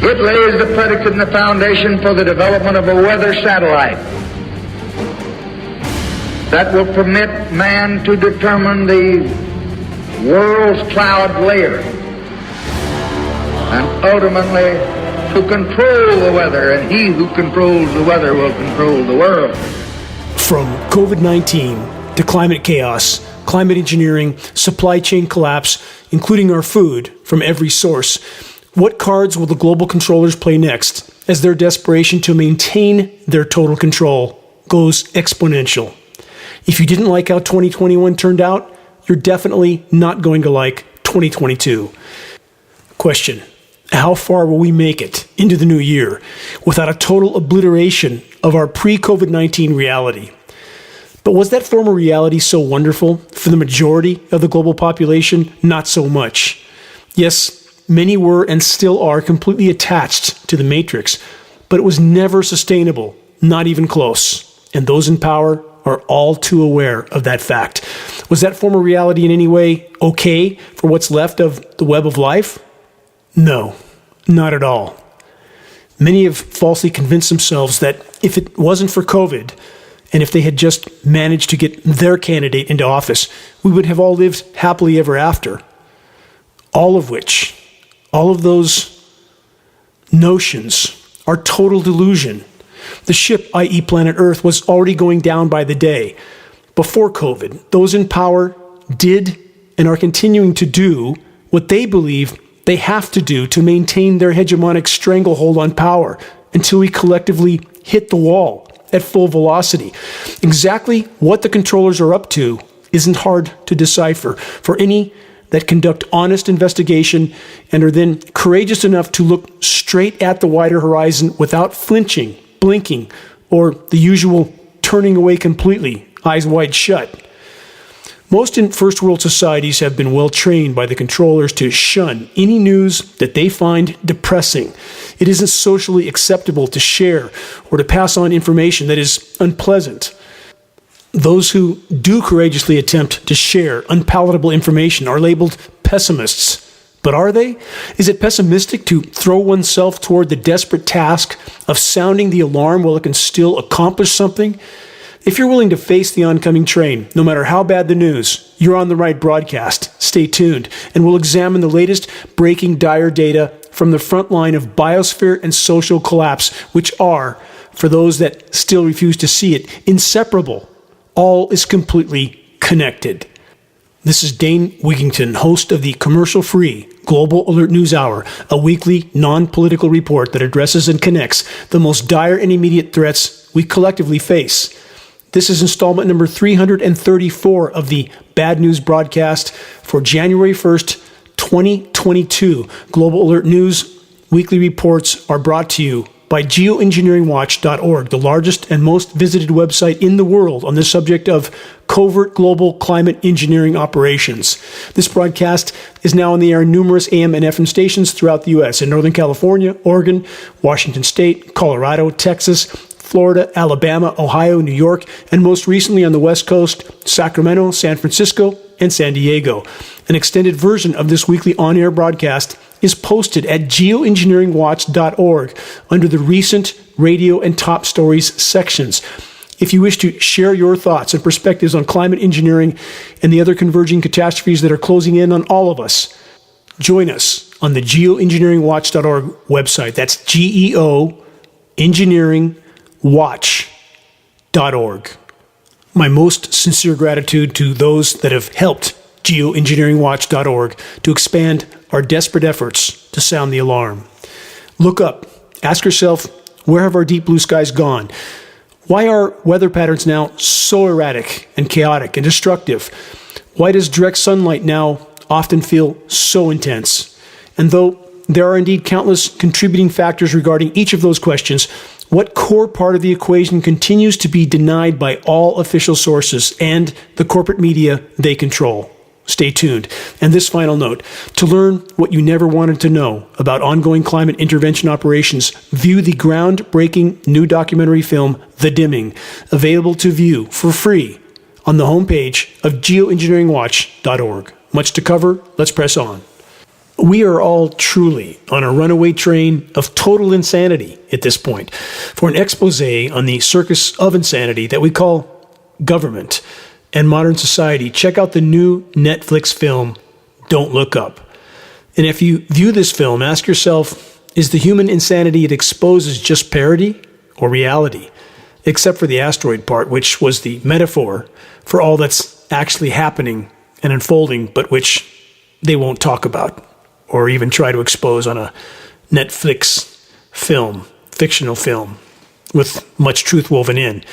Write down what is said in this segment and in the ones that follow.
It lays the predicate and the foundation for the development of a weather satellite that will permit man to determine the world's cloud layer and ultimately to control the weather, and he who controls the weather will control the world. From COVID-19 to climate chaos, climate engineering, supply chain collapse, including our food from every source, what cards will the global controllers play next as their desperation to maintain their total control goes exponential? If you didn't like how 2021 turned out, you're definitely not going to like 2022. Question: how far will we make it into the new year without a total obliteration of our pre-COVID-19 reality? But was that former reality so wonderful for the majority of the global population? Not so much. Yes, many were and still are completely attached to the matrix, but it was never sustainable, not even close. And those in power are all too aware of that fact. Was that former reality in any way okay for what's left of the web of life? No, not at all. Many have falsely convinced themselves that if it wasn't for COVID, and if they had just managed to get their candidate into office, we would have all lived happily ever after. All of those notions are total delusion. The ship, i.e. planet Earth, was already going down by the day. Before COVID, those in power did and are continuing to do what they believe they have to do to maintain their hegemonic stranglehold on power until we collectively hit the wall at full velocity. Exactly what the controllers are up to isn't hard to decipher for any that conduct honest investigation and are then courageous enough to look straight at the wider horizon without flinching, blinking, or the usual turning away completely, eyes wide shut. Most in first world societies have been well trained by the controllers to shun any news that they find depressing. It isn't socially acceptable to share or to pass on information that is unpleasant. Those who do courageously attempt to share unpalatable information are labeled pessimists. But are they? Is it pessimistic to throw oneself toward the desperate task of sounding the alarm while it can still accomplish something? If you're willing to face the oncoming train, no matter how bad the news, you're on the right broadcast. Stay tuned, and we'll examine the latest breaking dire data from the front line of biosphere and social collapse, which are, for those that still refuse to see it, inseparable. All is completely connected. This is Dane Wigington, host of the commercial-free Global Alert News Hour, a weekly non-political report that addresses and connects the most dire and immediate threats we collectively face. This is installment number 334 of the Bad News broadcast for January 1st, 2022. Global Alert News weekly reports are brought to you by Geoengineeringwatch.org, the largest and most visited website in the world on the subject of covert global climate engineering operations. This broadcast is now on the air in numerous AM and FM stations throughout the U.S. in Northern California, Oregon, Washington State, Colorado, Texas, Florida, Alabama, Ohio, New York, and most recently on the West Coast, Sacramento, San Francisco, and San Diego. An extended version of this weekly on-air broadcast is posted at geoengineeringwatch.org under the Recent Radio and Top Stories sections. If you wish to share your thoughts and perspectives on climate engineering and the other converging catastrophes that are closing in on all of us, join us on the geoengineeringwatch.org website. That's geoengineeringwatch.org. My most sincere gratitude to those that have helped geoengineeringwatch.org to expand our desperate efforts to sound the alarm. Look up. Ask yourself, where have our deep blue skies gone? Why are weather patterns now so erratic and chaotic and destructive? Why does direct sunlight now often feel so intense? And though there are indeed countless contributing factors regarding each of those questions, what core part of the equation continues to be denied by all official sources and the corporate media they control? Stay tuned. And this final note, to learn what you never wanted to know about ongoing climate intervention operations, view the groundbreaking new documentary film, The Dimming, available to view for free on the homepage of geoengineeringwatch.org. Much to cover, let's press on. We are all truly on a runaway train of total insanity at this point. For an expose on the circus of insanity that we call government and modern society, check out the new Netflix film, Don't Look Up. And if you view this film, ask yourself, is the human insanity it exposes just parody or reality? Except for the asteroid part, which was the metaphor for all that's actually happening and unfolding, but which they won't talk about or even try to expose on a Netflix film, fictional film, with much truth woven in.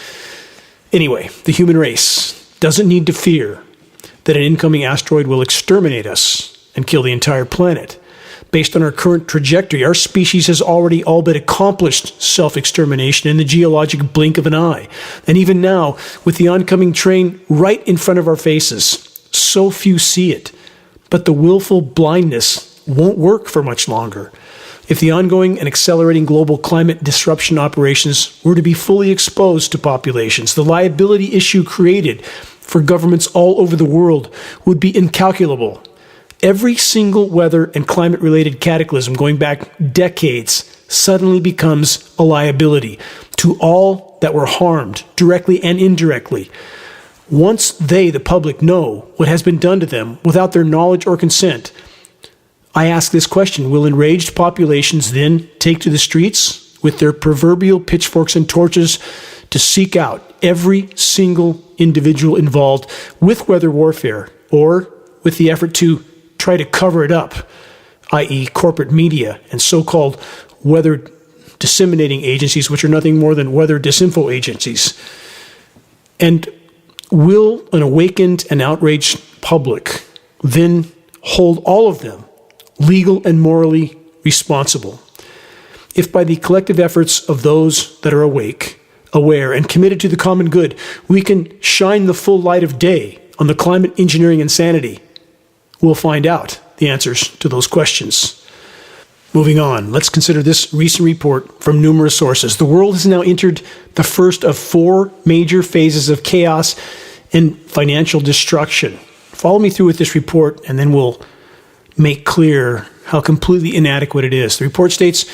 Anyway, the human race doesn't need to fear that an incoming asteroid will exterminate us and kill the entire planet. Based on our current trajectory, our species has already all but accomplished self-extermination in the geologic blink of an eye. And even now, with the oncoming train right in front of our faces, so few see it. But the willful blindness won't work for much longer. If the ongoing and accelerating global climate disruption operations were to be fully exposed to populations, the liability issue created for governments all over the world would be incalculable. Every single weather and climate-related cataclysm going back decades suddenly becomes a liability to all that were harmed, directly and indirectly. Once they, the public, know what has been done to them without their knowledge or consent, I ask this question: will enraged populations then take to the streets with their proverbial pitchforks and torches to seek out every single individual involved with weather warfare, or with the effort to try to cover it up, i.e. corporate media and so-called weather disseminating agencies, which are nothing more than weather disinfo agencies? And will an awakened and outraged public then hold all of them legal and morally responsible? If by the collective efforts of those that are awake, aware, and committed to the common good, we can shine the full light of day on the climate engineering insanity, we'll find out the answers to those questions. Moving on, let's consider this recent report from numerous sources. The world has now entered the first of 4 major phases of chaos and financial destruction. Follow me through with this report, and then we'll make clear how completely inadequate it is. The report states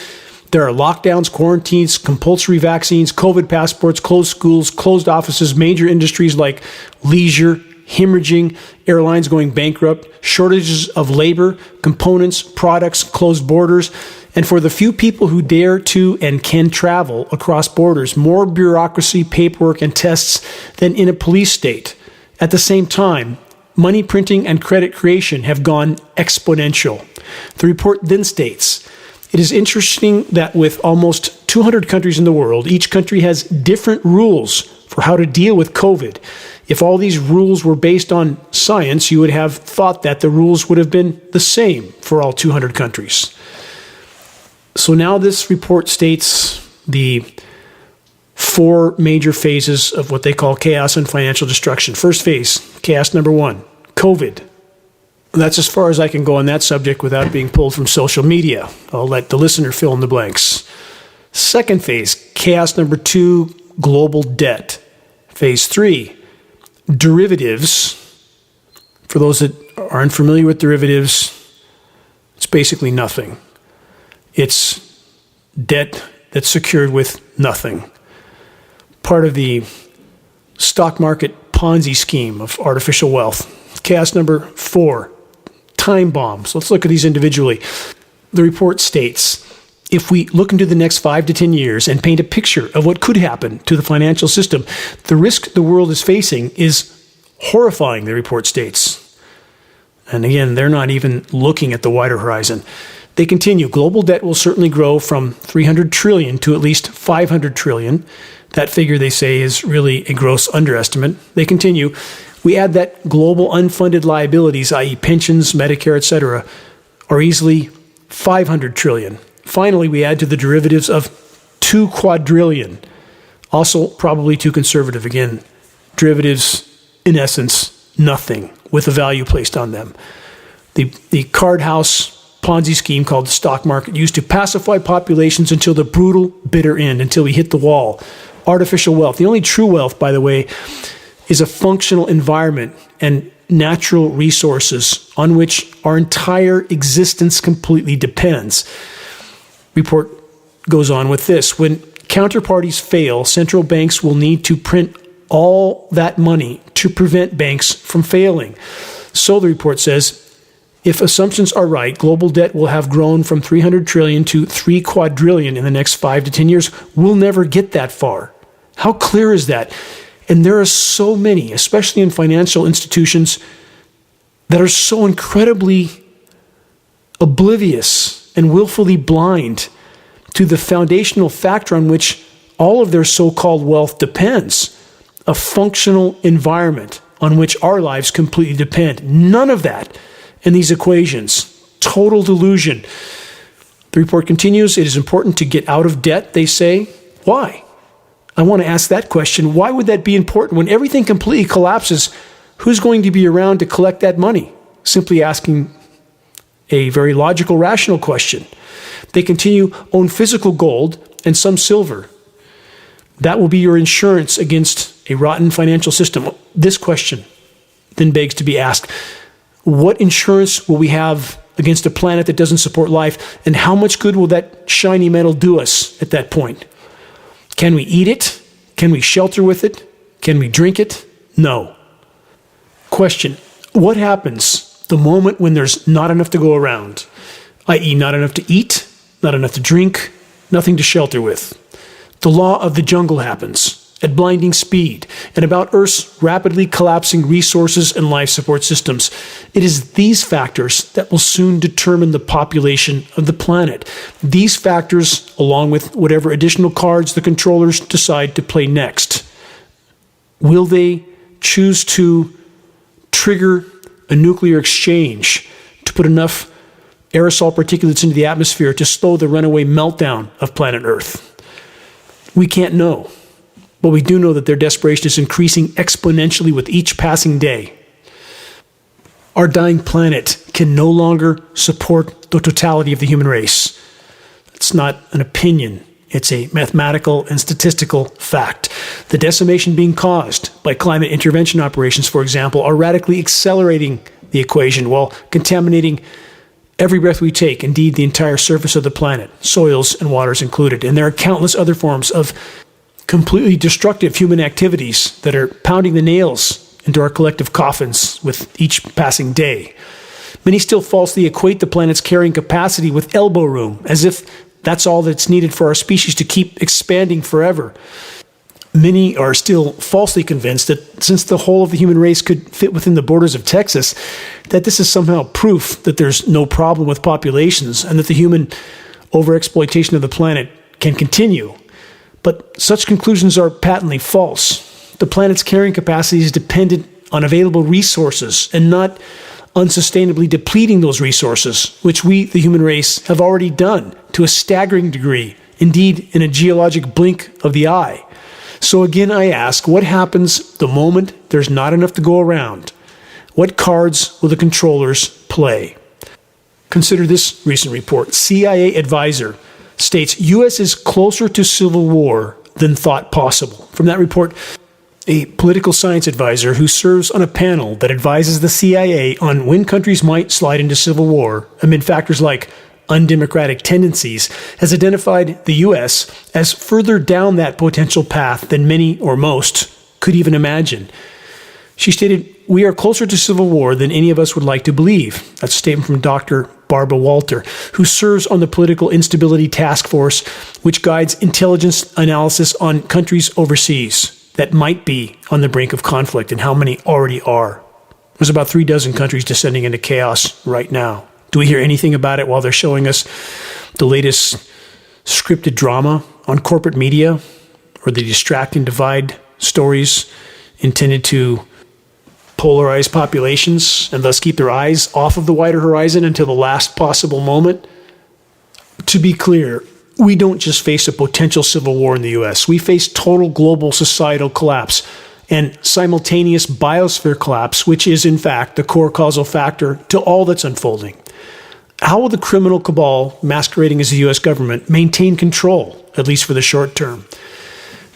there are lockdowns, quarantines, compulsory vaccines, COVID passports, closed schools, closed offices, major industries like leisure, hemorrhaging, airlines going bankrupt, shortages of labor, components, products, closed borders, and for the few people who dare to and can travel across borders, more bureaucracy, paperwork, and tests than in a police state. At the same time, money printing and credit creation have gone exponential. The report then states, it is interesting that with almost 200 countries in the world, each country has different rules for how to deal with COVID. If all these rules were based on science, you would have thought that the rules would have been the same for all 200 countries. So now this report states the 4 major phases of what they call chaos and financial destruction. First phase, chaos number 1, COVID. That's as far as I can go on that subject without being pulled from social media. I'll let the listener fill in the blanks. Second phase, chaos number 2, global debt. Phase 3, derivatives. For those that are unfamiliar with derivatives, it's basically nothing. It's debt that's secured with nothing. Part of the stock market Ponzi scheme of artificial wealth. Chaos number 4, time bombs. Let's look at these individually. The report states, if we look into the next 5 to 10 years and paint a picture of what could happen to the financial system, the risk the world is facing is horrifying, the report states. And again, they're not even looking at the wider horizon. They continue, global debt will certainly grow from 300 trillion to at least 500 trillion. That figure, they say, is really a gross underestimate. They continue, we add that global unfunded liabilities, i.e. pensions, Medicare, etc., are easily 500 trillion. Finally, we add to the derivatives of 2 quadrillion. Also, probably too conservative. Again, derivatives, in essence, nothing with a value placed on them. The card house Ponzi scheme called the stock market used to pacify populations until the brutal, bitter end, until we hit the wall. Artificial wealth. The only true wealth, by the way, is a functional environment and natural resources on which our entire existence completely depends. Report goes on with this. When counterparties fail, central banks will need to print all that money to prevent banks from failing. So the report says, if assumptions are right, global debt will have grown from 300 trillion to 3 quadrillion in the next 5 to 10 years. We'll never get that far. How clear is that? And there are so many, especially in financial institutions, that are so incredibly oblivious and willfully blind to the foundational factor on which all of their so-called wealth depends, a functional environment on which our lives completely depend. None of that in these equations. Total delusion. The report continues, it is important to get out of debt, they say. Why? I want to ask that question. Why would that be important? When everything completely collapses, who's going to be around to collect that money? Simply asking a very logical, rational question. They continue, own physical gold and some silver. That will be your insurance against a rotten financial system. This question then begs to be asked. What insurance will we have against a planet that doesn't support life? And how much good will that shiny metal do us at that point? Can we eat it? Can we shelter with it? Can we drink it? No. Question, what happens the moment when there's not enough to go around, i.e. not enough to eat, not enough to drink, nothing to shelter with? The law of the jungle happens at blinding speed and about Earth's rapidly collapsing resources and life support systems. It is these factors that will soon determine the population of the planet. These factors, along with whatever additional cards the controllers decide to play next. Will they choose to trigger a nuclear exchange to put enough aerosol particulates into the atmosphere to slow the runaway meltdown of planet Earth? We can't know. But we do know that their desperation is increasing exponentially with each passing day. Our dying planet can no longer support the totality of the human race. It's not an opinion. It's a mathematical and statistical fact. The decimation being caused by climate intervention operations, for example, are radically accelerating the equation while contaminating every breath we take, indeed the entire surface of the planet, soils and waters included. And there are countless other forms of completely destructive human activities that are pounding the nails into our collective coffins with each passing day. Many still falsely equate the planet's carrying capacity with elbow room, as if that's all that's needed for our species to keep expanding forever. Many are still falsely convinced that since the whole of the human race could fit within the borders of Texas, that this is somehow proof that there's no problem with populations and that the human overexploitation of the planet can continue. But such conclusions are patently false. The planet's carrying capacity is dependent on available resources and not unsustainably depleting those resources, which we, the human race, have already done to a staggering degree, indeed in a geologic blink of the eye. So again, I ask, what happens the moment there's not enough to go around? What cards will the controllers play? Consider this recent report. CIA advisor states U.S. is closer to civil war than thought possible. From that report, a political science advisor who serves on a panel that advises the CIA on when countries might slide into civil war amid factors like undemocratic tendencies, has identified the U.S. as further down that potential path than many or most could even imagine. She stated, "We are closer to civil war than any of us would like to believe." That's a statement from Dr. Barbara Walter, who serves on the Political Instability Task Force, which guides intelligence analysis on countries overseas that might be on the brink of conflict, and how many already are. There's about 36 countries descending into chaos right now. Do we hear anything about it while they're showing us the latest scripted drama on corporate media, or the distract and divide stories intended to polarize populations and thus keep their eyes off of the wider horizon until the last possible moment? To be clear, we don't just face a potential civil war in the U.S. We face total global societal collapse and simultaneous biosphere collapse, which is in fact the core causal factor to all that's unfolding. How will the criminal cabal masquerading as the U.S. government maintain control, at least for the short term?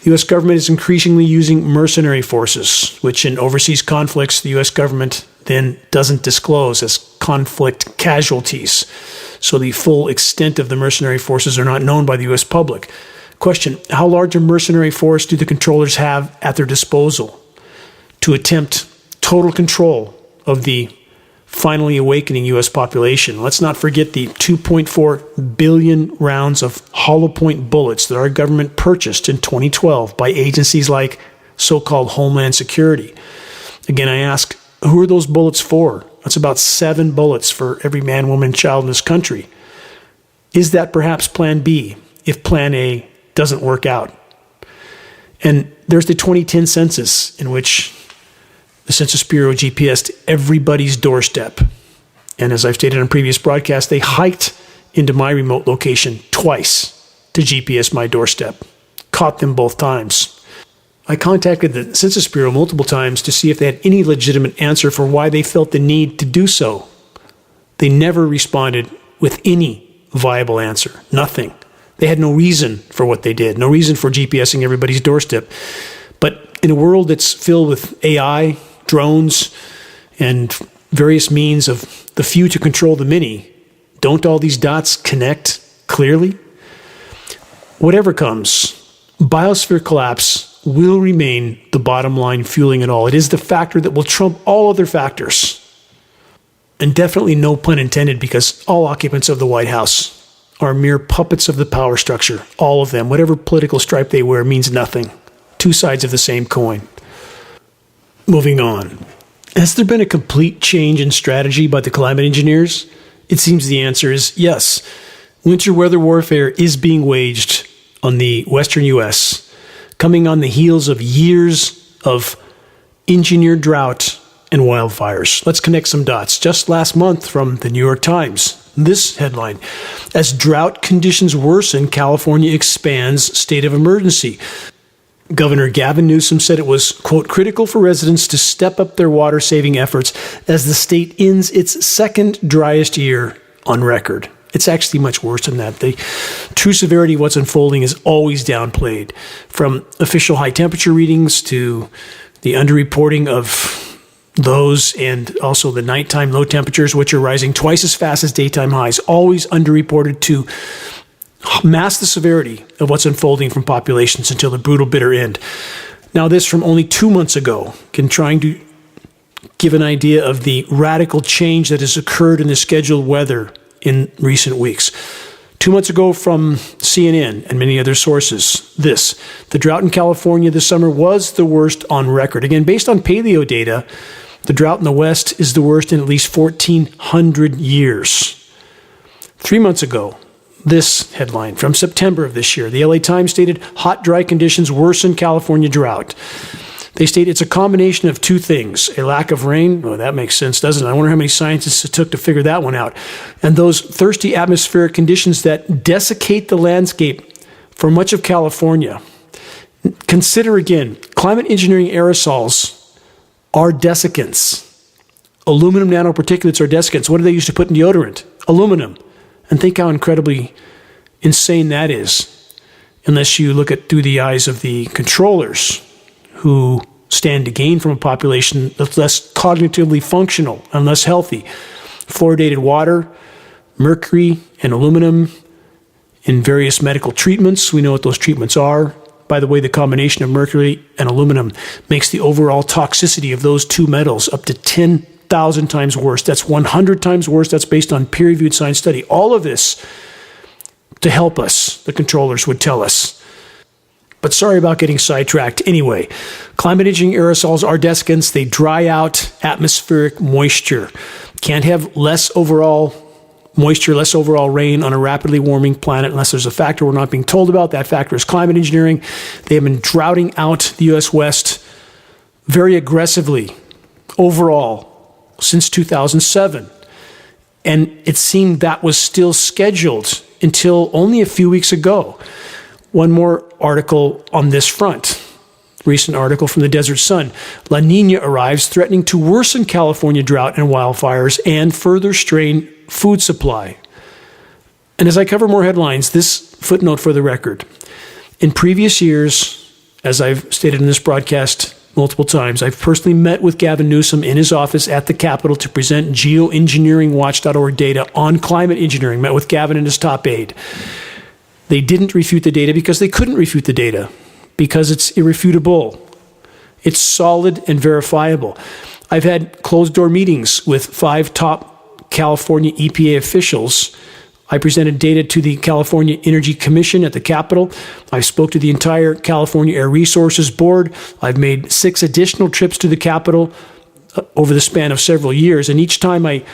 The U.S. government is increasingly using mercenary forces, which in overseas conflicts the U.S. government then doesn't disclose as conflict casualties. So the full extent of the mercenary forces are not known by the U.S. public. Question, how large a mercenary force do the controllers have at their disposal to attempt total control of the finally awakening U.S. population? Let's not forget the 2.4 billion rounds of hollow point bullets that our government purchased in 2012 by agencies like so-called Homeland Security. Again, I ask, who are those bullets for? That's about 7 bullets for every man, woman, and child in this country. Is that perhaps Plan B if Plan A doesn't work out? And there's the 2010 census, in which the Census Bureau GPSed everybody's doorstep. And as I've stated on previous broadcasts, they hiked into my remote location twice to GPS my doorstep. Caught them both times. I contacted the Census Bureau multiple times to see if they had any legitimate answer for why they felt the need to do so. They never responded with any viable answer. Nothing. They had no reason for what they did, no reason for GPSing everybody's doorstep. But in a world that's filled with AI, drones, and various means of the few to control the many, don't all these dots connect clearly? Whatever comes, biosphere collapse will remain the bottom line fueling it all. It is the factor that will trump all other factors. And definitely no pun intended, because all occupants of the White House are mere puppets of the power structure. All of them, whatever political stripe they wear, means nothing. Two sides of the same coin. Moving on. Has there been a complete change in strategy by the climate engineers? It seems the answer is yes. Winter weather warfare is being waged on the western U.S., coming on the heels of years of engineered drought and wildfires. Let's connect some dots. Just last month from the New York Times, this headline: as drought conditions worsen, California expands state of emergency. Governor Gavin Newsom said it was, quote, critical for residents to step up their water-saving efforts as the state ends its second driest year on record. It's actually much worse than that. The true severity of what's unfolding is always downplayed, from official high temperature readings to the underreporting of those, and also the nighttime low temperatures, which are rising twice as fast as daytime highs, always underreported to mask the severity of what's unfolding from populations until the brutal, bitter end. Now, this from only 2 months ago, trying to give an idea of the radical change that has occurred in the scheduled weather in recent weeks. 2 months ago from CNN and many other sources, the drought in California this summer was the worst on record. Again, based on paleo data, the drought in the West is the worst in at least 1,400 years. 3 months ago, this headline from September of this year, the LA Times stated, hot, dry conditions worsen California drought. They state it's a combination of two things: a lack of rain. Oh, that makes sense, doesn't it? I wonder how many scientists it took to figure that one out. And those thirsty atmospheric conditions that desiccate the landscape for much of California. Consider again, climate engineering aerosols are desiccants. Aluminum nanoparticulates are desiccants. What do they use to put in deodorant? Aluminum. And think how incredibly insane that is, unless you look at through the eyes of the controllers, who stand to gain from a population that's less cognitively functional and less healthy. Fluoridated water, mercury, and aluminum in various medical treatments. We know what those treatments are. By the way, the combination of mercury and aluminum makes the overall toxicity of those two metals up to 10,000 times worse. That's 100 times worse. That's based on peer-reviewed science study. All of this to help us, the controllers would tell us. But sorry about getting sidetracked. Anyway, climate engineering aerosols are desiccants. They dry out atmospheric moisture. Can't have less overall moisture, less overall rain on a rapidly warming planet unless there's a factor we're not being told about. That factor is climate engineering. They have been droughting out the U.S. West very aggressively overall since 2007. And it seemed that was still scheduled until only a few weeks ago. One more article on this front. Recent article from the Desert Sun. La Nina arrives, threatening to worsen California drought and wildfires and further strain food supply. And as I cover more headlines, this footnote for the record. In previous years, as I've stated in this broadcast multiple times. I've personally met with Gavin Newsom in his office at the Capitol to present geoengineeringwatch.org data on climate engineering. Met with Gavin and his top aide. They didn't refute the data because they couldn't refute the data, because it's irrefutable. It's solid and verifiable. I've had closed-door meetings with 5 top California EPA officials. I presented data to the California Energy Commission at the Capitol. I spoke to the entire California Air Resources Board. I've made 6 additional trips to the Capitol over the span of several years, and each time I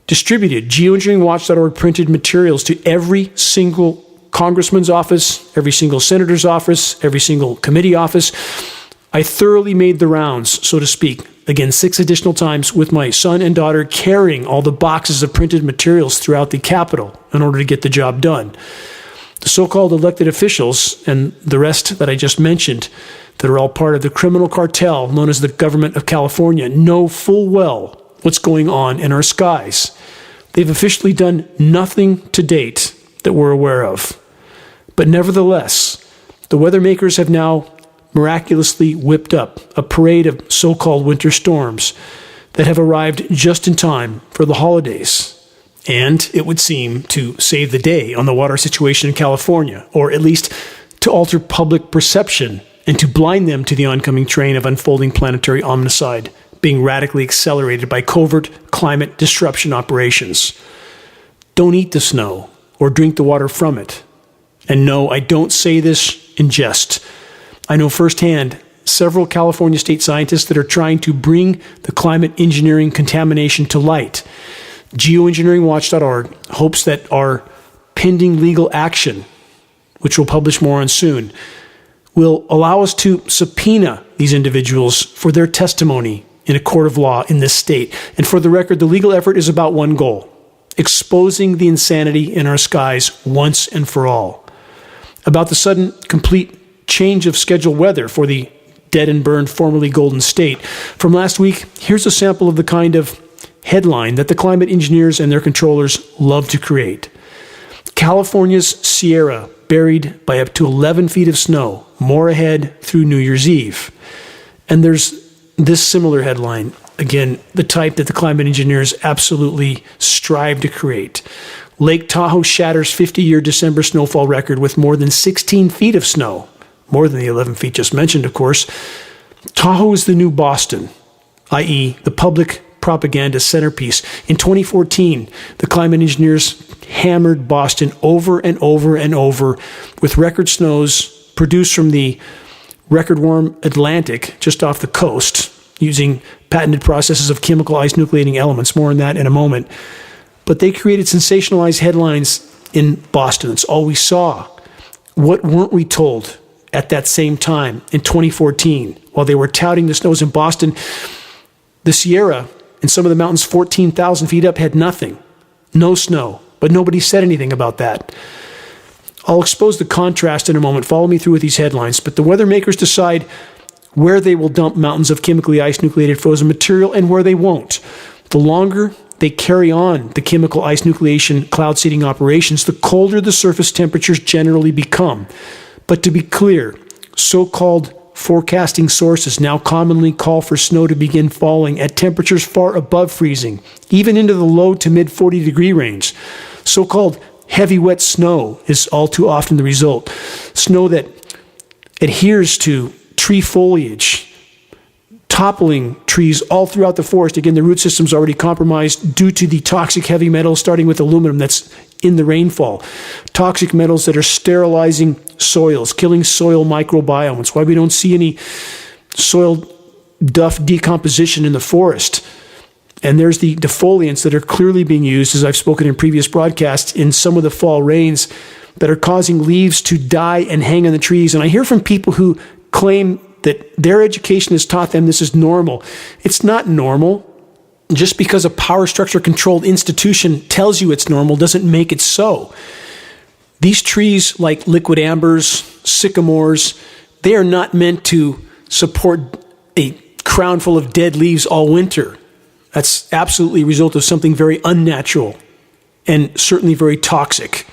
distributed geoengineeringwatch.org printed materials to every single congressman's office, every single senator's office, every single committee office. I thoroughly made the rounds, so to speak, again, 6 additional times with my son and daughter carrying all the boxes of printed materials throughout the Capitol in order to get the job done. The so-called elected officials and the rest that I just mentioned that are all part of the criminal cartel known as the Government of California know full well what's going on in our skies. They've officially done nothing to date that we're aware of. But nevertheless, the weather makers have now miraculously whipped up a parade of so-called winter storms that have arrived just in time for the holidays. And it would seem to save the day on the water situation in California, or at least to alter public perception and to blind them to the oncoming train of unfolding planetary omnicide being radically accelerated by covert climate disruption operations. Don't eat the snow or drink the water from it. And no, I don't say this in jest. I know firsthand several California state scientists that are trying to bring the climate engineering contamination to light. Geoengineeringwatch.org hopes that our pending legal action, which we'll publish more on soon, will allow us to subpoena these individuals for their testimony in a court of law in this state. And for the record, the legal effort is about one goal: exposing the insanity in our skies once and for all. About the sudden, complete change of scheduled weather for the dead and burned formerly Golden State. From last week, here's a sample of the kind of headline that the climate engineers and their controllers love to create. California's Sierra buried by up to 11 feet of snow, more ahead through New Year's Eve. And there's this similar headline, again, the type that the climate engineers absolutely strive to create. Lake Tahoe shatters 50-year December snowfall record with more than 16 feet of snow. More than the 11 feet just mentioned, of course. Tahoe is the new Boston, i.e. the public propaganda centerpiece. In 2014, the climate engineers hammered Boston over and over and over with record snows produced from the record warm Atlantic just off the coast using patented processes of chemical ice nucleating elements. More on that in a moment. But they created sensationalized headlines in Boston. That's all we saw. What weren't we told at that same time in 2014 while they were touting the snows in Boston? The Sierra and some of the mountains 14,000 feet up had nothing. No snow. But nobody said anything about that. I'll expose the contrast in a moment. Follow me through with these headlines. But the weather makers decide where they will dump mountains of chemically ice nucleated frozen material and where they won't. The longer they carry on the chemical ice nucleation cloud seeding operations, the colder the surface temperatures generally become. But to be clear, so-called forecasting sources now commonly call for snow to begin falling at temperatures far above freezing, even into the low to mid 40 degree range. So-called heavy wet snow is all too often the result. Snow that adheres to tree foliage, toppling trees all throughout the forest. Again, the root system's already compromised due to the toxic heavy metals, starting with aluminum that's in the rainfall. Toxic metals that are sterilizing soils, killing soil microbiome. It's why we don't see any soil duff decomposition in the forest. And there's the defoliants that are clearly being used, as I've spoken in previous broadcasts, in some of the fall rains that are causing leaves to die and hang on the trees. And I hear from people who claim that their education has taught them this is normal. It's not normal. Just because a power structure controlled institution tells you it's normal doesn't make it so. These trees, like liquid ambers, sycamores, they are not meant to support a crown full of dead leaves all winter. That's absolutely a result of something very unnatural and certainly very toxic.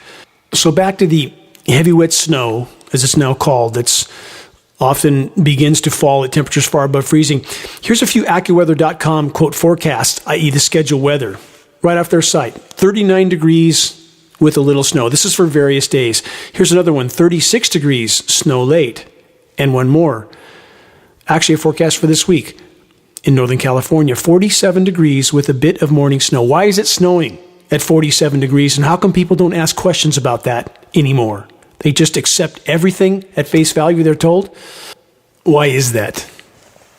So back to the heavy wet snow, as it's now called, that's often begins to fall at temperatures far above freezing. Here's a few AccuWeather.com quote forecasts, i.e. the scheduled weather, right off their site. 39 degrees with a little snow. This is for various days. Here's another one, 36 degrees, snow late. And one more. Actually, a forecast for this week in Northern California, 47 degrees with a bit of morning snow. Why is it snowing at 47 degrees? And how come people don't ask questions about that anymore? They just accept everything at face value they're told? Why is that?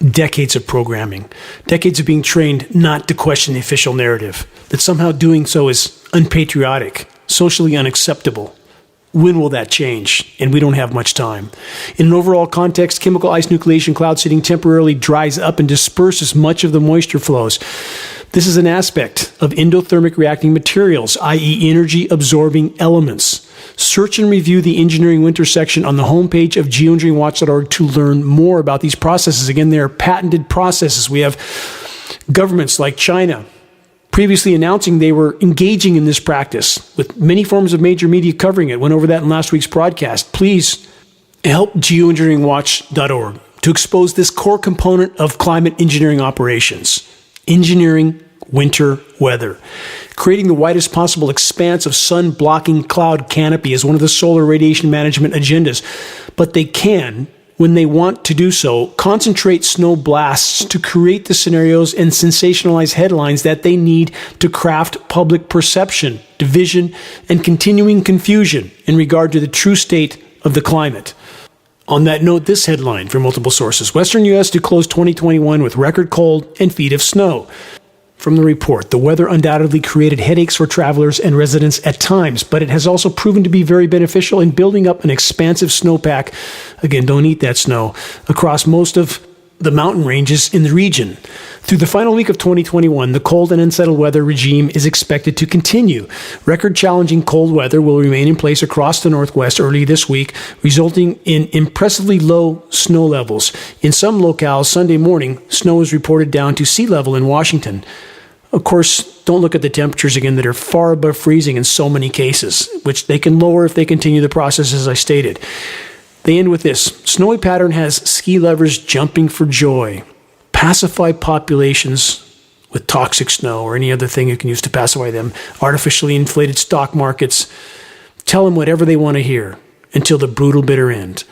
Decades of programming, decades of being trained not to question the official narrative, that somehow doing so is unpatriotic, socially unacceptable. When will that change? And we don't have much time. In an overall context, chemical ice nucleation cloud seeding temporarily dries up and disperses much of the moisture flows. This is an aspect of endothermic reacting materials, i.e. energy-absorbing elements. Search and review the Engineering Winter section on the homepage of geoengineeringwatch.org to learn more about these processes. Again, they are patented processes. We have governments like China previously announcing they were engaging in this practice, with many forms of major media covering it. Went over that in last week's broadcast. Please help geoengineeringwatch.org to expose this core component of climate engineering operations. Engineering winter weather. Creating the widest possible expanse of sun-blocking cloud canopy is one of the solar radiation management agendas. But they can, when they want to do so, concentrate snow blasts to create the scenarios and sensationalize headlines that they need to craft public perception, division, and continuing confusion in regard to the true state of the climate. On that note, this headline from multiple sources: Western U.S. to close 2021 with record cold and feet of snow. From the report, the weather undoubtedly created headaches for travelers and residents at times, but it has also proven to be very beneficial in building up an expansive snowpack. Again, don't eat that snow. Across most of the mountain ranges in the region. Through the final week of 2021, the cold and unsettled weather regime is expected to continue. Record-challenging cold weather will remain in place across the Northwest early this week, resulting in impressively low snow levels. In some locales, Sunday morning, snow is reported down to sea level in Washington. Of course, don't look at the temperatures again that are far above freezing in so many cases, which they can lower if they continue the process as I stated. They end with this: snowy pattern has ski lovers jumping for joy. Pacify populations with toxic snow or any other thing you can use to pacify them. Artificially inflated stock markets. Tell them whatever they want to hear until the brutal bitter end.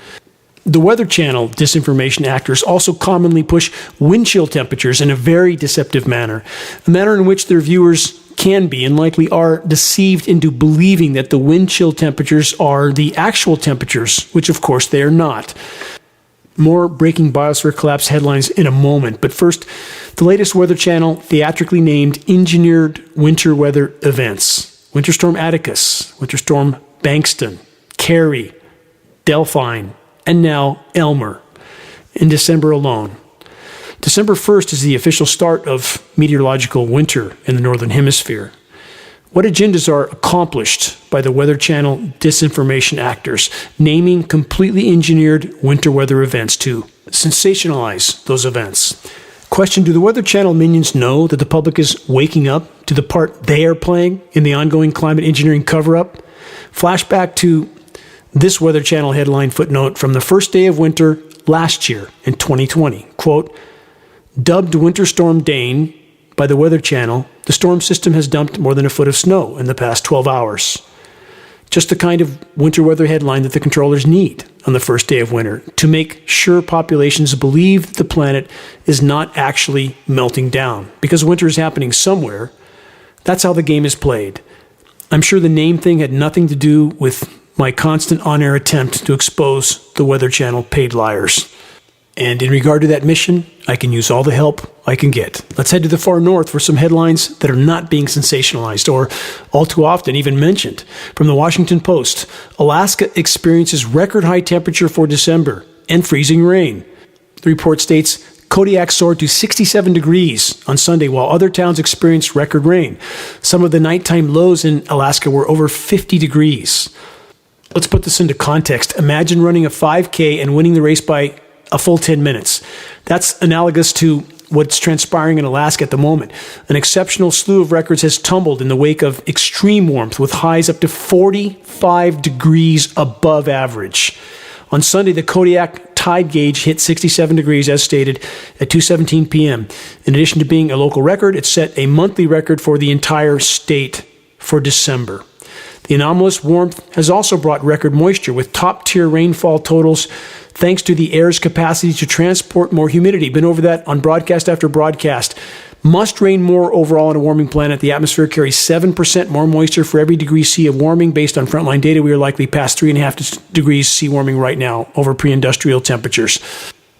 The Weather Channel disinformation actors also commonly push wind chill temperatures in a very deceptive manner, a manner in which their viewers can be and likely are deceived into believing that the wind chill temperatures are the actual temperatures, which of course they are not. More breaking biosphere collapse headlines in a moment, but first, the latest Weather Channel theatrically named engineered winter weather events. Winter Storm Atticus, Winter Storm Bankston, Carrie, Delphine, and now Elmer in December alone. December 1st is the official start of meteorological winter in the Northern Hemisphere. What agendas are accomplished by the Weather Channel disinformation actors, naming completely engineered winter weather events to sensationalize those events? Question: do the Weather Channel minions know that the public is waking up to the part they are playing in the ongoing climate engineering cover-up? Flashback to this Weather Channel headline footnote from the first day of winter last year in 2020. Quote, dubbed Winter Storm Dane by the Weather Channel, the storm system has dumped more than a foot of snow in the past 12 hours. Just the kind of winter weather headline that the controllers need on the first day of winter to make sure populations believe that the planet is not actually melting down. Because winter is happening somewhere, that's how the game is played. I'm sure the name thing had nothing to do with my constant on-air attempt to expose the Weather Channel paid liars. And in regard to that mission, I can use all the help I can get. Let's head to the far north for some headlines that are not being sensationalized or all too often even mentioned. From the Washington Post, Alaska experiences record high temperature for December and freezing rain. The report states Kodiak soared to 67 degrees on Sunday, while other towns experienced record rain. Some of the nighttime lows in Alaska were over 50 degrees. Let's put this into context. Imagine running a 5K and winning the race by a full 10 minutes. That's analogous to what's transpiring in Alaska at the moment. An exceptional slew of records has tumbled in the wake of extreme warmth, with highs up to 45 degrees above average. On Sunday, the Kodiak tide gauge hit 67 degrees, as stated, at 2:17 p.m. In addition to being a local record, it set a monthly record for the entire state for December. The anomalous warmth has also brought record moisture, with top-tier rainfall totals thanks to the air's capacity to transport more humidity. Been over that on broadcast after broadcast. Must rain more overall on a warming planet. The atmosphere carries 7% more moisture for every degree C of warming. Based on frontline data, we are likely past 3.5 degrees C warming right now over pre-industrial temperatures.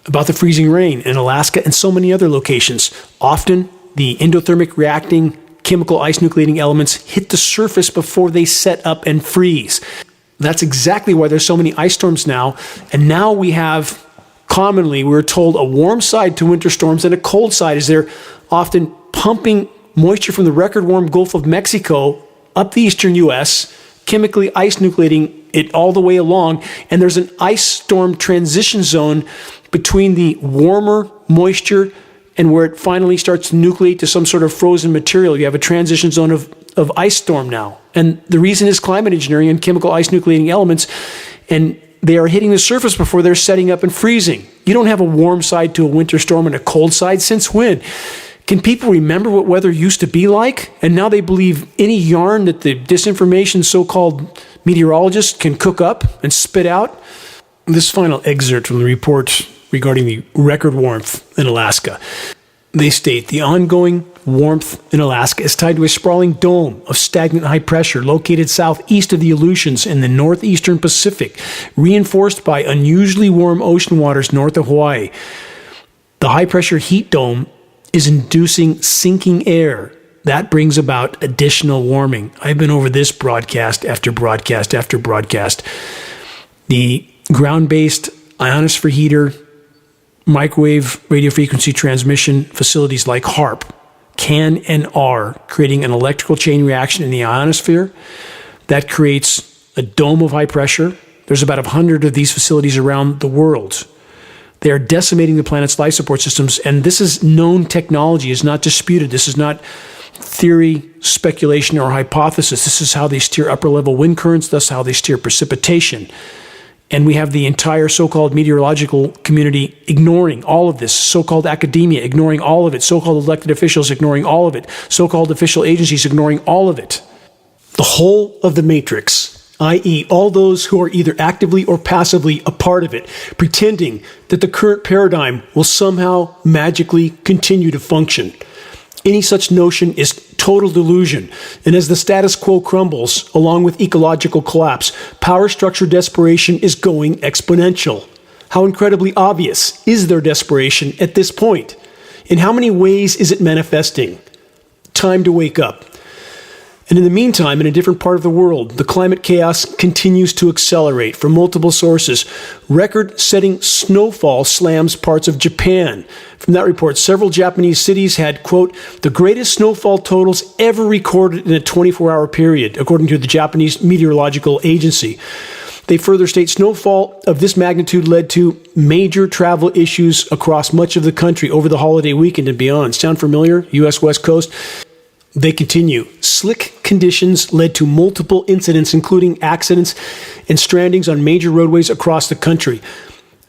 About the freezing rain in Alaska and so many other locations. Often, the endothermic reacting chemical ice nucleating elements hit the surface before they set up and freeze. That's exactly why there's so many ice storms now. And now we have, commonly, we're told, a warm side to winter storms and a cold side, as they're often pumping moisture from the record warm Gulf of Mexico up the eastern U.S., chemically ice nucleating it all the way along. And there's an ice storm transition zone between the warmer moisture and where it finally starts to nucleate to some sort of frozen material. You have a transition zone of ice storm now. And the reason is climate engineering and chemical ice nucleating elements, and they are hitting the surface before they're setting up and freezing. You don't have a warm side to a winter storm and a cold side. Since when? Can people remember what weather used to be like? And now they believe any yarn that the disinformation so-called meteorologists can cook up and spit out? This final excerpt from the report regarding the record warmth in Alaska. They state, the ongoing warmth in Alaska is tied to a sprawling dome of stagnant high pressure located southeast of the Aleutians in the northeastern Pacific, reinforced by unusually warm ocean waters north of Hawaii. The high pressure heat dome is inducing sinking air. That brings about additional warming. I've been over this broadcast after broadcast after broadcast. The ground-based ionosphere heater, microwave radio frequency transmission facilities like HARP can and are creating an electrical chain reaction in the ionosphere that creates a dome of high pressure. There's about 100 of these facilities around the world. They are decimating the planet's life support systems, and this is known technology, is not disputed. This is not theory, speculation, or hypothesis. This is how they steer upper-level wind currents, thus how they steer precipitation. And we have the entire so-called meteorological community ignoring all of this, so-called academia ignoring all of it, so-called elected officials ignoring all of it, so-called official agencies ignoring all of it. The whole of the matrix, i.e. all those who are either actively or passively a part of it, pretending that the current paradigm will somehow magically continue to function. Any such notion is total delusion, and as the status quo crumbles, along with ecological collapse, power structure desperation is going exponential. How incredibly obvious is their desperation at this point? In how many ways is it manifesting? Time to wake up. And in the meantime, in a different part of the world, the climate chaos continues to accelerate from multiple sources. Record-setting snowfall slams parts of Japan. From that report, several Japanese cities had, quote, the greatest snowfall totals ever recorded in a 24-hour period, according to the Japanese Meteorological Agency. They further state snowfall of this magnitude led to major travel issues across much of the country over the holiday weekend and beyond. Sound familiar? U.S. West Coast. They continue. Slick conditions led to multiple incidents, including accidents and strandings on major roadways across the country.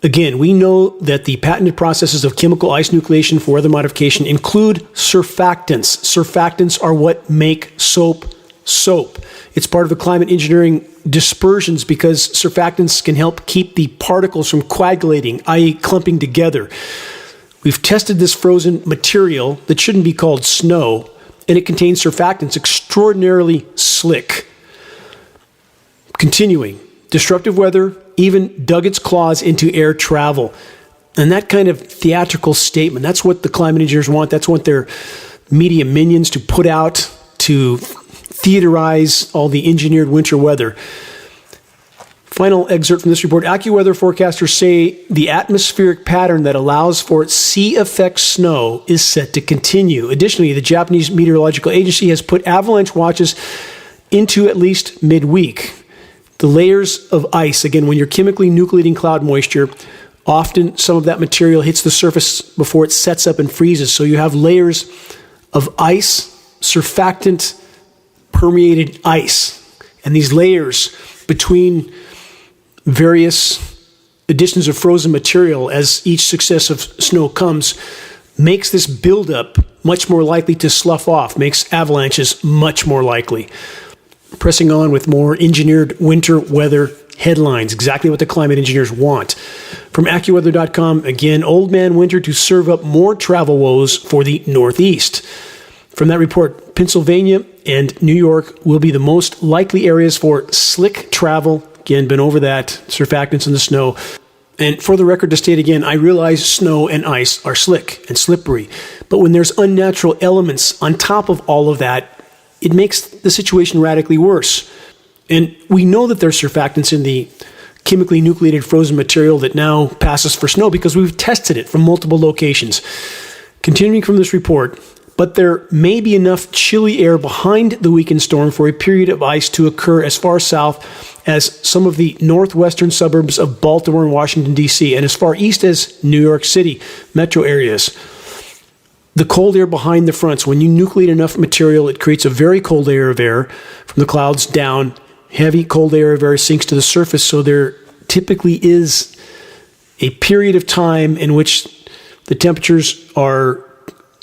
Again, we know that the patented processes of chemical ice nucleation for weather modification include surfactants. Surfactants are what make soap soap. It's part of the climate engineering dispersions because surfactants can help keep the particles from coagulating, i.e. clumping together. We've tested this frozen material that shouldn't be called snow, and it contains surfactants extraordinarily slick. Continuing, destructive weather even dug its claws into air travel. And that kind of theatrical statement, that's what the climate engineers want. That's what their media minions to put out to theaterize all the engineered winter weather. Final excerpt from this report. AccuWeather forecasters say the atmospheric pattern that allows for sea effect snow is set to continue. Additionally, the Japanese Meteorological Agency has put avalanche watches into at least midweek. The layers of ice, again, when you're chemically nucleating cloud moisture, often some of that material hits the surface before it sets up and freezes. So you have layers of ice, surfactant, permeated ice. And these layers between various additions of frozen material as each successive snow comes makes this buildup much more likely to slough off, makes avalanches much more likely. Pressing on with more engineered winter weather headlines, exactly what the climate engineers want. From AccuWeather.com, again, Old Man Winter to serve up more travel woes for the Northeast. From that report, Pennsylvania and New York will be the most likely areas for slick travel. Again, been over that, surfactants in the snow. And for the record, to state again, I realize snow and ice are slick and slippery, but when there's unnatural elements on top of all of that, it makes the situation radically worse. And we know that there's surfactants in the chemically nucleated frozen material that now passes for snow because we've tested it from multiple locations. Continuing from this report, but there may be enough chilly air behind the weakened storm for a period of ice to occur as far south as some of the northwestern suburbs of Baltimore and Washington, D.C., and as far east as New York City metro areas. The cold air behind the fronts, when you nucleate enough material, it creates a very cold layer of air from the clouds down. Heavy cold air of air sinks to the surface, so there typically is a period of time in which the temperatures are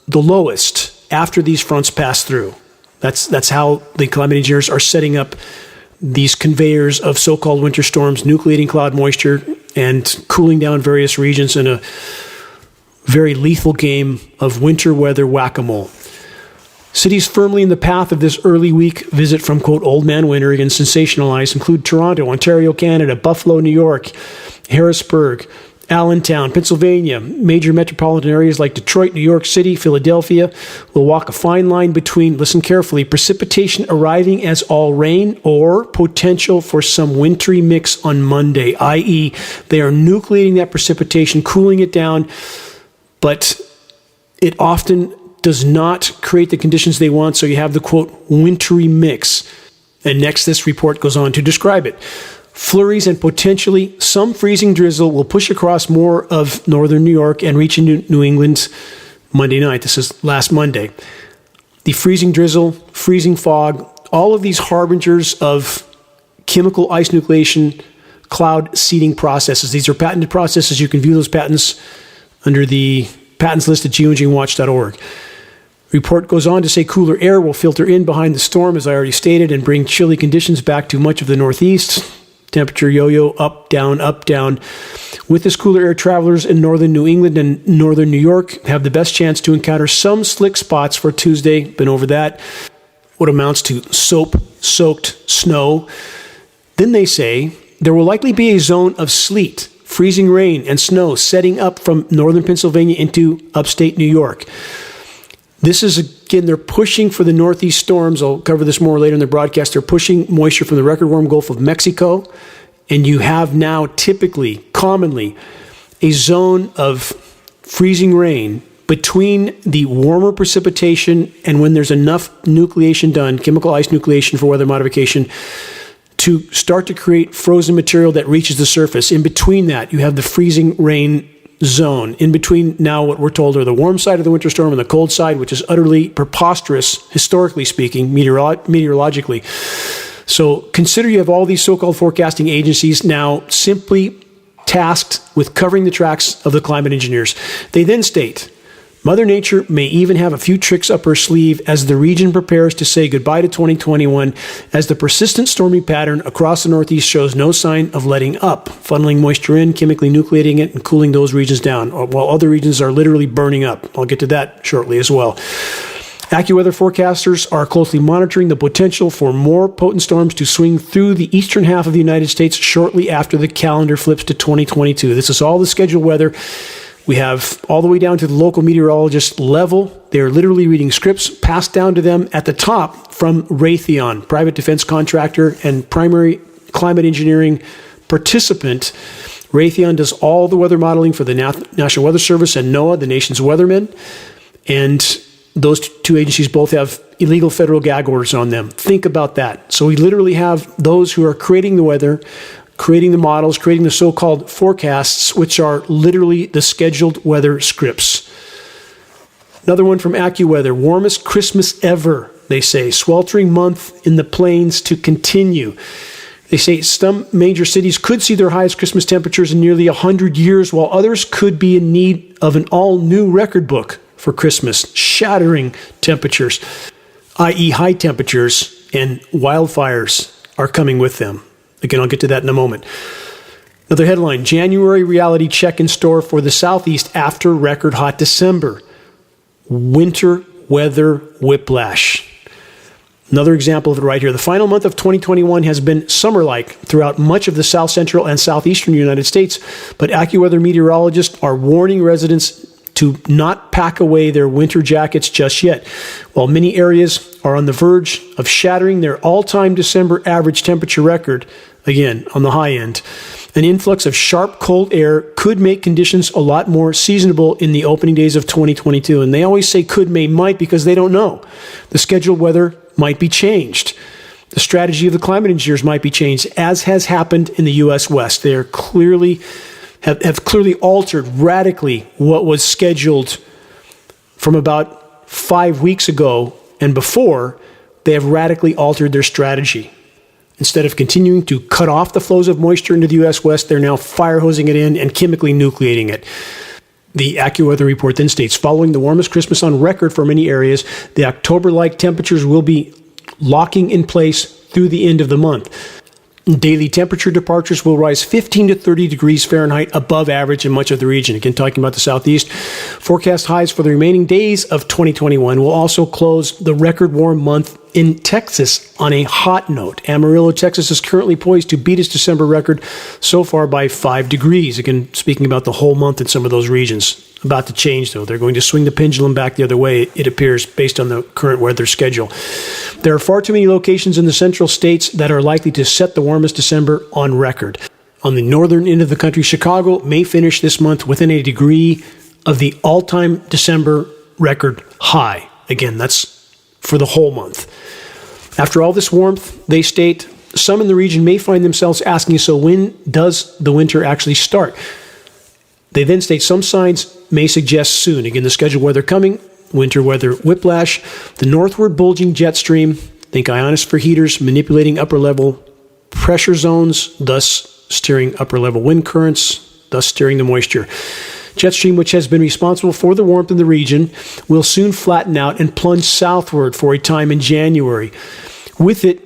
the lowest after these fronts pass through. That's how the climate engineers are setting up these conveyors of so-called winter storms, nucleating cloud moisture and cooling down various regions in a very lethal game of winter weather whack-a-mole. Cities firmly in the path of this early week visit from, quote, Old Man Winter, again sensationalized, include Toronto, Ontario, Canada, Buffalo, New York, Harrisburg, Allentown, Pennsylvania. Major metropolitan areas like Detroit, New York City, Philadelphia will walk a fine line between, listen carefully, precipitation arriving as all rain or potential for some wintry mix on Monday, i.e. they are nucleating that precipitation, cooling it down, but it often does not create the conditions they want, so you have the, quote, wintry mix. And next, this report goes on to describe it. Flurries and potentially some freezing drizzle will push across more of northern New York and reach into New England Monday night. This is last Monday. The freezing drizzle, freezing fog, all of these harbingers of chemical ice nucleation cloud seeding processes. These are patented processes. You can view those patents under the patents list at geoengineeringwatch.org. Report goes on to say cooler air will filter in behind the storm, as I already stated, and bring chilly conditions back to much of the Northeast. Temperature yo-yo, up, down, up, down. With this cooler air, travelers in northern New England and northern New York have the best chance to encounter some slick spots for Tuesday. Been over that. What amounts to soap-soaked snow. Then they say there will likely be a zone of sleet, freezing rain, and snow setting up from northern Pennsylvania into upstate New York. This is, again, they're pushing for the northeast storms. I'll cover this more later in the broadcast. They're pushing moisture from the record warm Gulf of Mexico. And you have now typically, commonly, a zone of freezing rain between the warmer precipitation and when there's enough nucleation done, chemical ice nucleation for weather modification, to start to create frozen material that reaches the surface. In between that, you have the freezing rain zone. In between now what we're told are the warm side of the winter storm and the cold side, which is utterly preposterous, historically speaking, meteorologically. So consider you have all these so-called forecasting agencies now simply tasked with covering the tracks of the climate engineers. They then state, Mother Nature may even have a few tricks up her sleeve as the region prepares to say goodbye to 2021, as the persistent stormy pattern across the Northeast shows no sign of letting up, funneling moisture in, chemically nucleating it, and cooling those regions down, while other regions are literally burning up. I'll get to that shortly as well. AccuWeather forecasters are closely monitoring the potential for more potent storms to swing through the eastern half of the United States shortly after the calendar flips to 2022. This is all the scheduled weather. We have all the way down to the local meteorologist level. They're literally reading scripts passed down to them at the top from Raytheon, private defense contractor and primary climate engineering participant. Raytheon does all the weather modeling for the National Weather Service and NOAA, the nation's weathermen. And those two agencies both have illegal federal gag orders on them. Think about that. So we literally have those who are creating the weather, creating the models, creating the so-called forecasts, which are literally the scheduled weather scripts. Another one from AccuWeather, warmest Christmas ever, they say. Sweltering month in the plains to continue. They say some major cities could see their highest Christmas temperatures in nearly 100 years, while others could be in need of an all-new record book for Christmas, shattering temperatures, i.e. high temperatures, and wildfires are coming with them. Again, I'll get to that in a moment. Another headline, January reality check in store for the Southeast after record hot December. Winter weather whiplash. Another example of it right here. The final month of 2021 has been summer-like throughout much of the south central and southeastern United States, but AccuWeather meteorologists are warning residents to not pack away their winter jackets just yet. While many areas are on the verge of shattering their all-time December average temperature record, again, on the high end, an influx of sharp cold air could make conditions a lot more seasonable in the opening days of 2022. And they always say could, may, might because they don't know. The scheduled weather might be changed. The strategy of the climate engineers might be changed, as has happened in the U.S. West. They are clearly have clearly altered radically what was scheduled from about 5 weeks ago and before. They have radically altered their strategy. Instead of continuing to cut off the flows of moisture into the U.S. West, they're now fire hosing it in and chemically nucleating it. The AccuWeather report then states, following the warmest Christmas on record for many areas, the October-like temperatures will be locking in place through the end of the month. Daily temperature departures will rise 15 to 30 degrees Fahrenheit above average in much of the region. Again, talking about the Southeast. Forecast highs for the remaining days of 2021 will also close the record warm month in Texas on a hot note. Amarillo, Texas is currently poised to beat its December record so far by 5 degrees. Again, speaking about the whole month in some of those regions. About to change, though. They're going to swing the pendulum back the other way, it appears, based on the current weather schedule. There are far too many locations in the central states that are likely to set the warmest December on record. On the northern end of the country, Chicago may finish this month within a degree of the all-time December record high. Again, that's for the whole month. After all this warmth, they state, some in the region may find themselves asking, so when does the winter actually start? They then state some signs may suggest soon. Again, the scheduled weather coming, winter weather whiplash, the northward bulging jet stream, think ionosphere heaters manipulating upper level pressure zones, thus steering upper level wind currents, thus steering the moisture. Jet stream, which has been responsible for the warmth in the region, will soon flatten out and plunge southward for a time in January. With it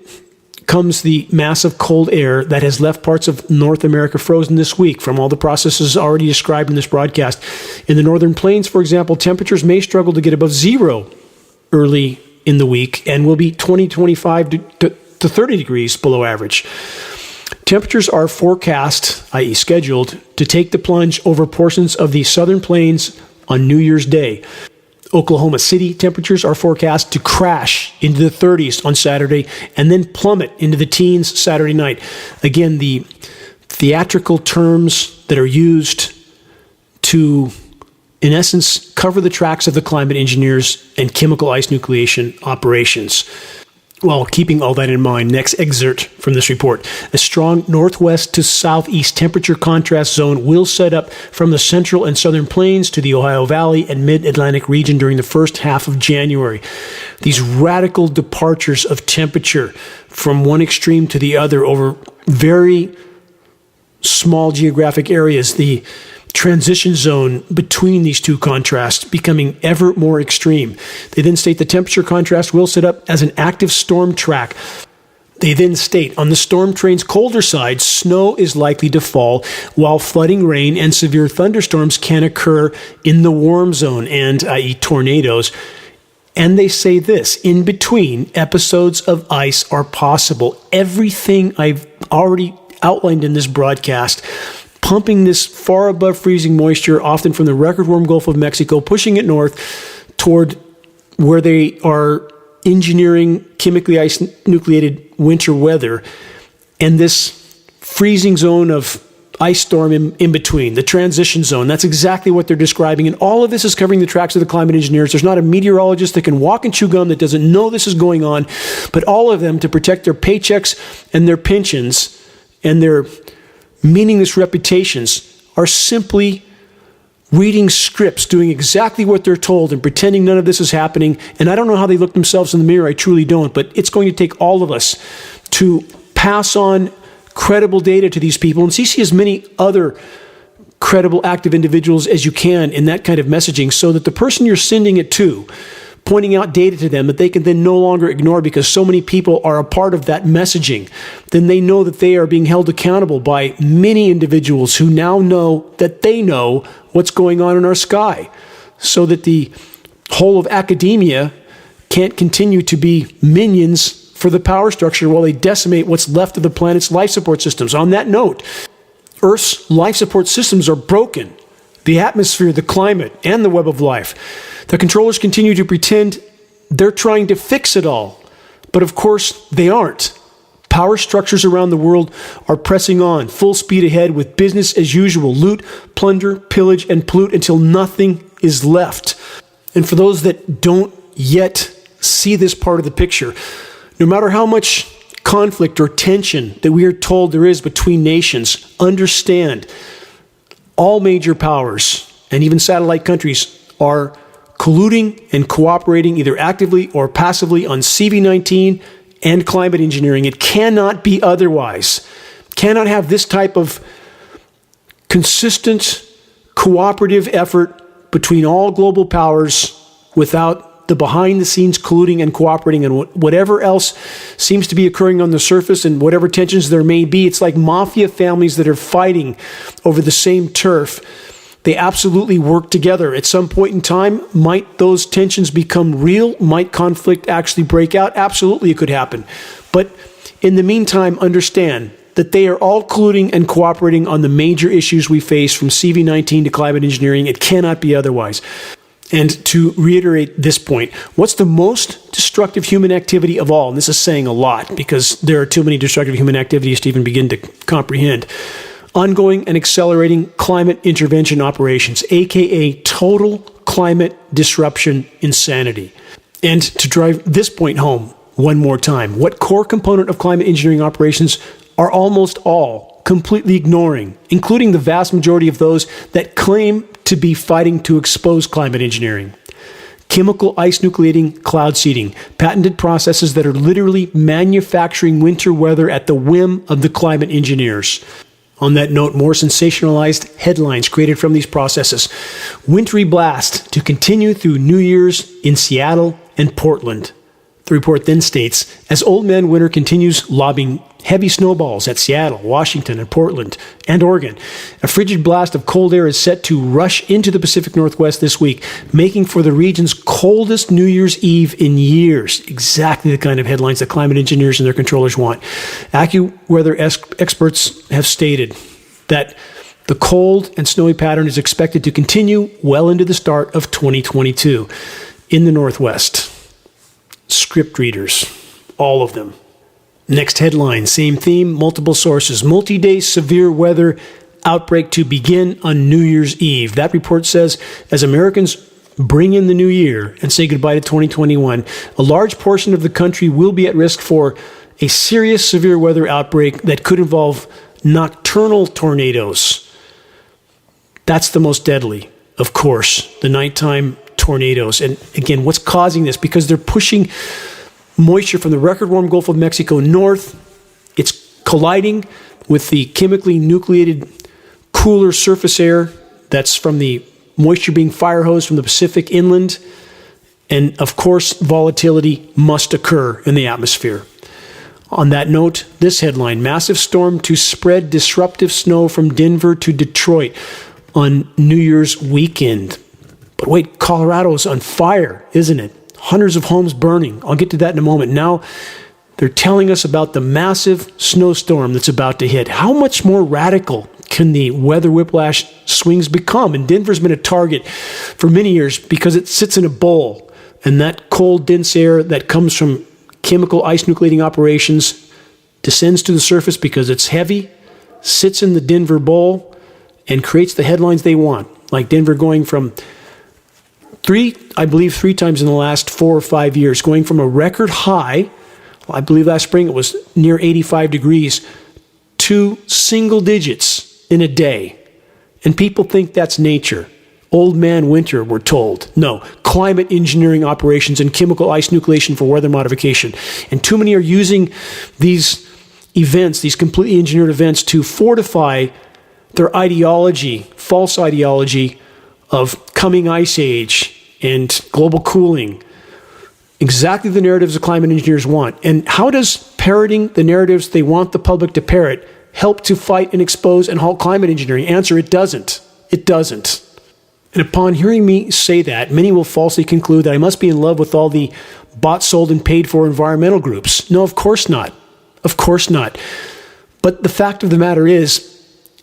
comes the massive cold air that has left parts of North America frozen this week from all the processes already described in this broadcast. In the northern plains, for example, temperatures may struggle to get above zero early in the week and will be 25 to 30 degrees below average. Temperatures are forecast, i.e. scheduled, to take the plunge over portions of the southern plains on New Year's Day. Oklahoma City temperatures are forecast to crash into the 30s on Saturday and then plummet into the teens Saturday night. Again, the theatrical terms that are used to, in essence, cover the tracks of the climate engineers and chemical ice nucleation operations. While keeping all that in mind, next excerpt from this report. A strong northwest to southeast temperature contrast zone will set up from the central and southern plains to the Ohio Valley and mid-Atlantic region during the first half of January. These radical departures of temperature from one extreme to the other over very small geographic areas, the transition zone between these two contrasts becoming ever more extreme. They then state the temperature contrast will set up as an active storm track. They then state, on the storm train's colder side, snow is likely to fall, while flooding rain and severe thunderstorms can occur in the warm zone, and i.e. tornadoes. And they say this, in between, episodes of ice are possible. Everything I've already outlined in this broadcast, pumping this far above freezing moisture, often from the record warm Gulf of Mexico, pushing it north toward where they are engineering chemically ice nucleated winter weather, and this freezing zone of ice storm in between, the transition zone. That's exactly what they're describing. And all of this is covering the tracks of the climate engineers. There's not a meteorologist that can walk and chew gum that doesn't know this is going on, but all of them, to protect their paychecks and their pensions and their meaningless reputations, are simply reading scripts, doing exactly what they're told and pretending none of this is happening. And I don't know how they look themselves in the mirror. I truly don't. But it's going to take all of us to pass on credible data to these people and CC as many other credible active individuals as you can in that kind of messaging, so that the person you're sending it to, pointing out data to them that they can then no longer ignore because so many people are a part of that messaging, then they know that they are being held accountable by many individuals who now know that they know what's going on in our sky, so that the whole of academia can't continue to be minions for the power structure while they decimate what's left of the planet's life support systems. On that note, Earth's life support systems are broken. The atmosphere, the climate, and the web of life. The controllers continue to pretend they're trying to fix it all. But of course, they aren't. Power structures around the world are pressing on, full speed ahead with business as usual. Loot, plunder, pillage, and pollute until nothing is left. And for those that don't yet see this part of the picture, no matter how much conflict or tension that we are told there is between nations, understand all major powers and even satellite countries are colluding and cooperating either actively or passively on CV-19 and climate engineering. It cannot be otherwise. Cannot have this type of consistent cooperative effort between all global powers without the behind-the-scenes colluding and cooperating, and whatever else seems to be occurring on the surface and whatever tensions there may be. It's like mafia families that are fighting over the same turf. They absolutely work together. At some point in time, might those tensions become real? Might conflict actually break out? Absolutely, it could happen. But in the meantime, understand that they are all colluding and cooperating on the major issues we face, from CV-19 to climate engineering. It cannot be otherwise. And to reiterate this point, what's the most destructive human activity of all? And this is saying a lot because there are too many destructive human activities to even begin to comprehend. Ongoing and accelerating climate intervention operations, aka total climate disruption insanity. And to drive this point home one more time, what core component of climate engineering operations are almost all completely ignoring, including the vast majority of those that claim to be fighting to expose climate engineering? Chemical ice nucleating, cloud seeding, patented processes that are literally manufacturing winter weather at the whim of the climate engineers. On that note, more sensationalized headlines created from these processes. Wintry blast to continue through New Year's in Seattle and Portland. The report then states, as Old Man Winter continues lobbing heavy snowballs at Seattle, Washington, and Portland, and Oregon, a frigid blast of cold air is set to rush into the Pacific Northwest this week, making for the region's coldest New Year's Eve in years. Exactly the kind of headlines that climate engineers and their controllers want. AccuWeather experts have stated that the cold and snowy pattern is expected to continue well into the start of 2022 in the Northwest. Script readers, all of them. Next headline, same theme, multiple sources. Multi-day severe weather outbreak to begin on New Year's Eve. That report says, as Americans bring in the new year and say goodbye to 2021, a large portion of the country will be at risk for a serious severe weather outbreak that could involve nocturnal tornadoes. That's the most deadly, of course, the nighttime tornadoes. And again, what's causing this? Because they're pushing moisture from the record warm Gulf of Mexico north. It's colliding with the chemically nucleated cooler surface air that's from the moisture being fire hosed from the Pacific inland. And of course, volatility must occur in the atmosphere. On that note, this headline, massive storm to spread disruptive snow from Denver to Detroit on New Year's weekend. But wait, Colorado's on fire, isn't it? Hundreds of homes burning. I'll get to that in a moment. Now, they're telling us about the massive snowstorm that's about to hit. How much more radical can the weather whiplash swings become? And Denver's been a target for many years because it sits in a bowl. And that cold, dense air that comes from chemical ice nucleating operations descends to the surface because it's heavy, sits in the Denver bowl, and creates the headlines they want. Like Denver going from three times in the last 4 or 5 years, going from a record high, I believe last spring it was near 85 degrees, to single digits in a day. And people think that's nature. Old Man Winter, we're told. No, climate engineering operations and chemical ice nucleation for weather modification. And too many are using these events, these completely engineered events, to fortify their ideology, false ideology of coming ice age and global cooling. Exactly the narratives the climate engineers want. And how does parroting the narratives they want the public to parrot help to fight and expose and halt climate engineering? Answer, it doesn't. It doesn't. And upon hearing me say that, many will falsely conclude that I must be in love with all the bought, sold, and paid for environmental groups. No, of course not. Of course not. But the fact of the matter is,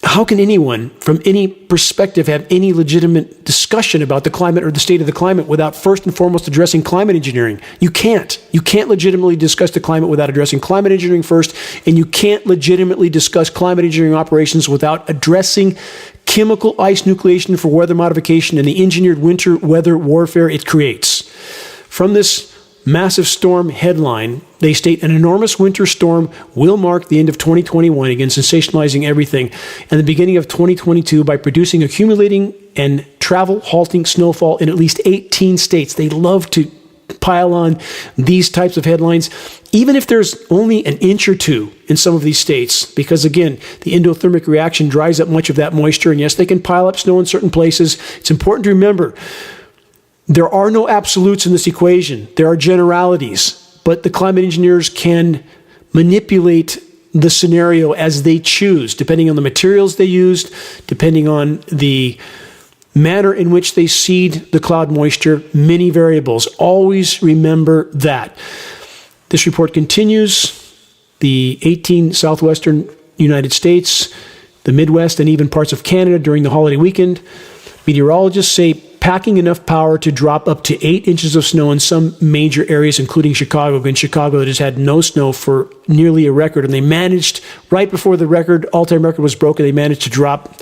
how can anyone from any perspective have any legitimate discussion about the climate or the state of the climate without first and foremost addressing climate engineering? You can't. You can't legitimately discuss the climate without addressing climate engineering first, and you can't legitimately discuss climate engineering operations without addressing chemical ice nucleation for weather modification and the engineered winter weather warfare it creates. From this massive storm headline, they state an enormous winter storm will mark the end of 2021, again sensationalizing everything, and the beginning of 2022 by producing, accumulating, and travel halting snowfall in at least 18 states. They love to pile on these types of headlines, even if there's only an inch or two in some of these states, because again, the endothermic reaction dries up much of that moisture, and yes, they can pile up snow in certain places. It's important to remember, there are no absolutes in this equation. There are generalities, but the climate engineers can manipulate the scenario as they choose, depending on the materials they used, depending on the manner in which they seed the cloud moisture, many variables. Always remember that. This report continues. The 18 southwestern United States, the Midwest, and even parts of Canada during the holiday weekend, meteorologists say packing enough power to drop up to 8 inches of snow in some major areas, including Chicago. In Chicago, that has had no snow for nearly a record, and they managed, right before the all-time record was broken, they managed to drop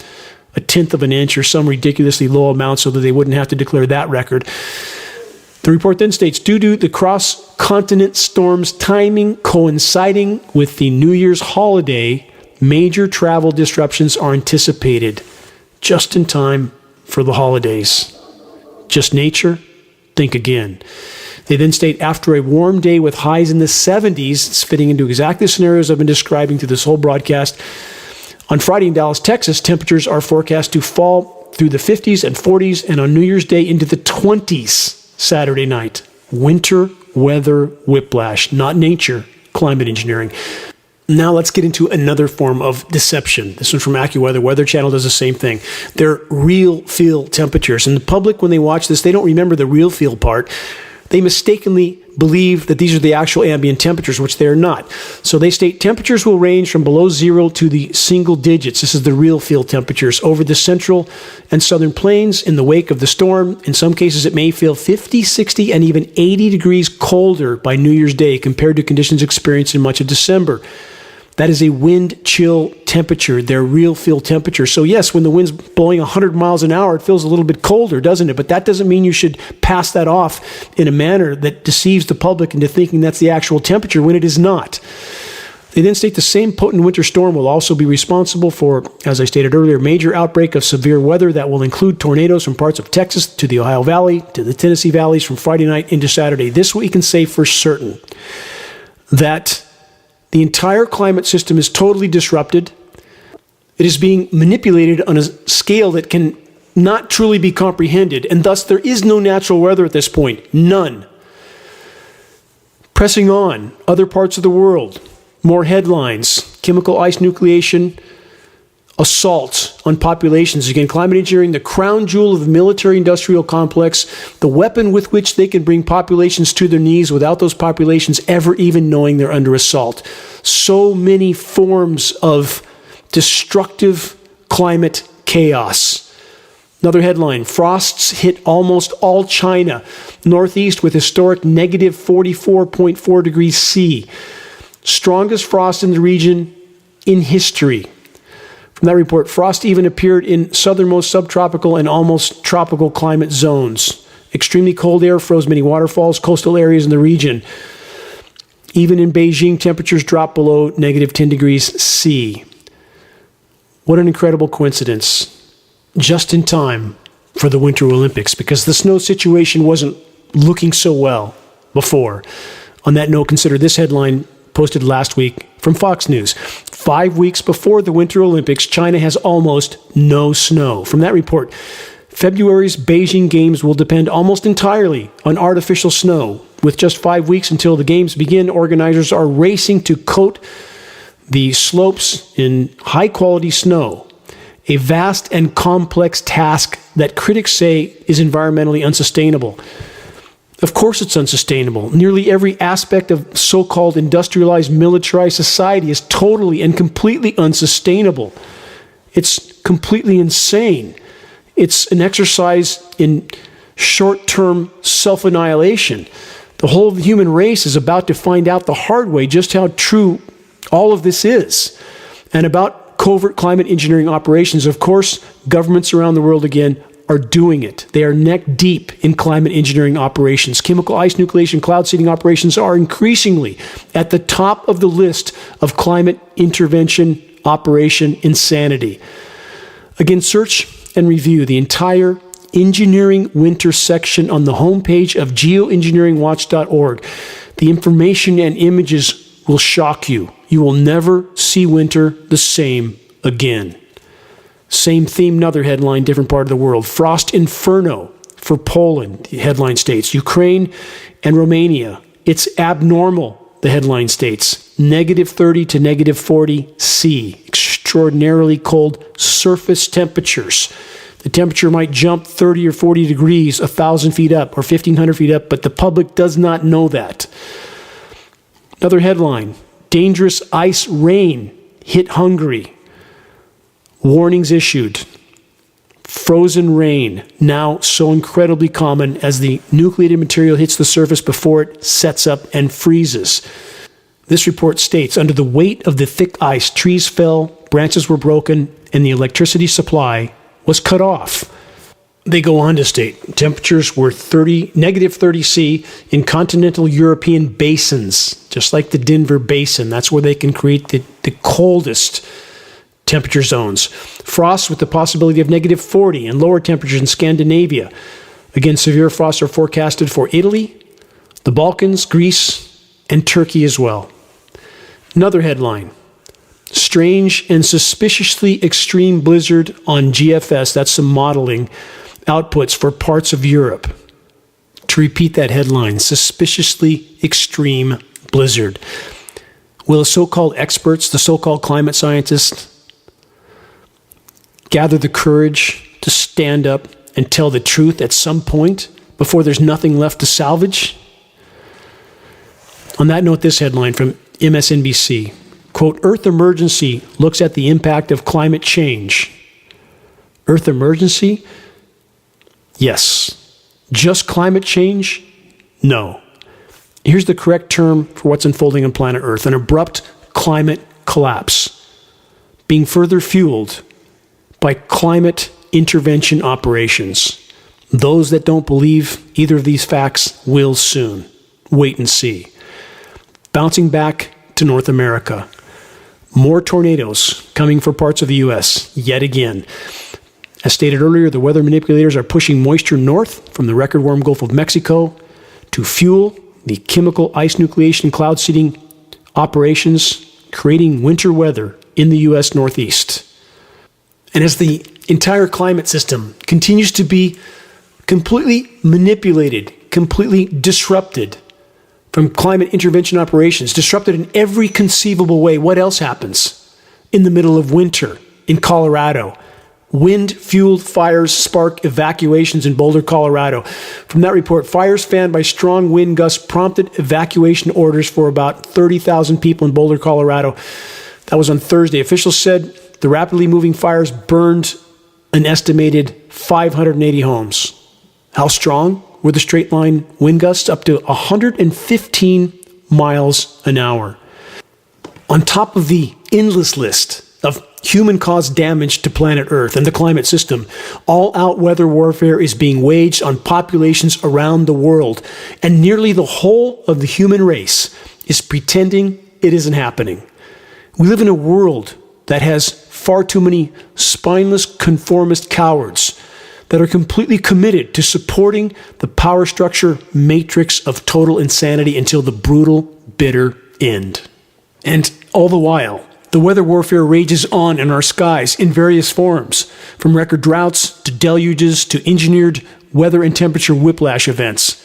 a tenth of an inch or some ridiculously low amount so that they wouldn't have to declare that record. The report then states, due to the cross-continent storm's timing coinciding with the New Year's holiday, major travel disruptions are anticipated just in time for the holidays. Just nature? Think again. They then state, after a warm day with highs in the 70s, it's fitting into exactly the scenarios I've been describing through this whole broadcast. On Friday in Dallas, Texas, temperatures are forecast to fall through the 50s and 40s, and on New Year's Day into the 20s Saturday night. Winter weather whiplash, not nature, climate engineering. Now let's get into another form of deception. This one from AccuWeather. Weather Channel does the same thing. They're real feel temperatures. And the public, when they watch this, they don't remember the real feel part. They mistakenly believe that these are the actual ambient temperatures, which they are not. So they state temperatures will range from below zero to the single digits. This is the real feel temperatures over the central and southern plains in the wake of the storm. In some cases, it may feel 50, 60, and even 80 degrees colder by New Year's Day compared to conditions experienced in much of December. That is a wind chill temperature, their real feel temperature. So yes, when the wind's blowing 100 miles an hour, it feels a little bit colder, doesn't it? But that doesn't mean you should pass that off in a manner that deceives the public into thinking that's the actual temperature when it is not. They then state the same potent winter storm will also be responsible for, as I stated earlier, major outbreak of severe weather that will include tornadoes from parts of Texas to the Ohio Valley to the Tennessee valleys from Friday night into Saturday. This we can say for certain, that the entire climate system is totally disrupted. It is being manipulated on a scale that can not truly be comprehended, and thus there is no natural weather at this point. None. Pressing on, other parts of the world, more headlines, chemical ice nucleation, assault on populations. Again, climate engineering, the crown jewel of the military-industrial complex, the weapon with which they can bring populations to their knees without those populations ever even knowing they're under assault. So many forms of destructive climate chaos. Another headline, frosts hit almost all China, northeast with historic negative 44.4 degrees C. Strongest frost in the region in history. From that report, frost even appeared in southernmost subtropical and almost tropical climate zones. Extremely cold air froze many waterfalls, coastal areas in the region. Even in Beijing, temperatures dropped below negative 10 degrees C. What an incredible coincidence. Just in time for the Winter Olympics, because the snow situation wasn't looking so well before. On that note, consider this headline posted last week from Fox News. 5 weeks before the Winter Olympics, China has almost no snow. From that report, February's Beijing Games will depend almost entirely on artificial snow. With just 5 weeks until the Games begin, organizers are racing to coat the slopes in high-quality snow, a vast and complex task that critics say is environmentally unsustainable. Of course it's unsustainable. Nearly every aspect of so-called industrialized, militarized society is totally and completely unsustainable. It's completely insane. It's an exercise in short-term self-annihilation. The whole of the human race is about to find out the hard way just how true all of this is. And about covert climate engineering operations, of course, governments around the world again are doing it. They are neck deep in climate engineering operations. Chemical ice nucleation, cloud seeding operations are increasingly at the top of the list of climate intervention operation insanity. Again, search and review the entire Engineering Winter section on the homepage of geoengineeringwatch.org. The information and images will shock you. You will never see winter the same again. Same theme, another headline, different part of the world. Frost inferno for Poland, the headline states. Ukraine and Romania, it's abnormal, the headline states. -30 to -40 C, extraordinarily cold surface temperatures. The temperature might jump 30 or 40 degrees 1,000 feet up or 1,500 feet up, but the public does not know that. Another headline, dangerous ice rain hit Hungary. Warnings issued. Frozen rain, now so incredibly common as the nucleated material hits the surface before it sets up and freezes. This report states, under the weight of the thick ice, trees fell, branches were broken, and the electricity supply was cut off. They go on to state, temperatures were -30 C in continental European basins, just like the Denver Basin. That's where they can create the coldest temperature zones. Frost with the possibility of -40 and lower temperatures in Scandinavia. Again, severe frosts are forecasted for Italy, the Balkans, Greece, and Turkey as well. Another headline, strange and suspiciously extreme blizzard on GFS, that's some modeling, outputs for parts of Europe. To repeat that headline, suspiciously extreme blizzard. Will the so-called experts, the so-called climate scientists, gather the courage to stand up and tell the truth at some point before there's nothing left to salvage? On that note, this headline from MSNBC, quote, Earth Emergency looks at the impact of climate change. Earth Emergency? Yes. Just climate change? No. Here's the correct term for what's unfolding on planet Earth, an abrupt climate collapse, being further fueled by climate intervention operations. Those that don't believe either of these facts will soon. Wait and see. Bouncing back to North America. More tornadoes coming for parts of the U.S. yet again. As stated earlier, the weather manipulators are pushing moisture north from the record warm Gulf of Mexico to fuel the chemical ice nucleation cloud seeding operations, creating winter weather in the U.S. Northeast. And as the entire climate system continues to be completely manipulated, completely disrupted from climate intervention operations, disrupted in every conceivable way, what else happens in the middle of winter in Colorado? Wind-fueled fires spark evacuations in Boulder, Colorado. From that report, fires fanned by strong wind gusts prompted evacuation orders for about 30,000 people in Boulder, Colorado. That was on Thursday. Officials said the rapidly moving fires burned an estimated 580 homes. How strong were the straight-line wind gusts? Up to 115 miles an hour. On top of the endless list of human-caused damage to planet Earth and the climate system, all-out weather warfare is being waged on populations around the world, and nearly the whole of the human race is pretending it isn't happening. We live in a world that has far too many spineless, conformist cowards that are completely committed to supporting the power structure matrix of total insanity until the brutal, bitter end. And all the while, the weather warfare rages on in our skies in various forms, from record droughts to deluges to engineered weather and temperature whiplash events.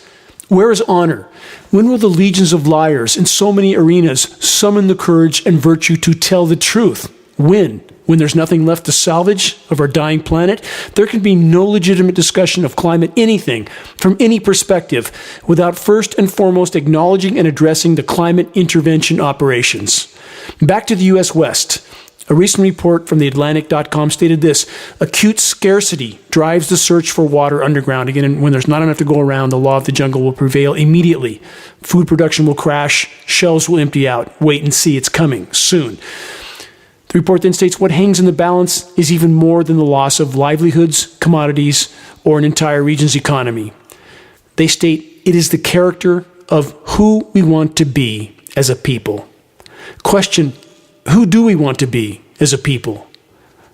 Where is honor? When will the legions of liars in so many arenas summon the courage and virtue to tell the truth? When? When there's nothing left to salvage of our dying planet, there can be no legitimate discussion of climate anything from any perspective without first and foremost acknowledging and addressing the climate intervention operations. Back to the U.S. West. A recent report from theatlantic.com stated this: acute scarcity drives the search for water underground. Again, when there's not enough to go around, the law of the jungle will prevail immediately. Food production will crash, shelves will empty out. Wait and see, it's coming soon. The report then states what hangs in the balance is even more than the loss of livelihoods, commodities, or an entire region's economy. They state it is the character of who we want to be as a people. Question: who do we want to be as a people?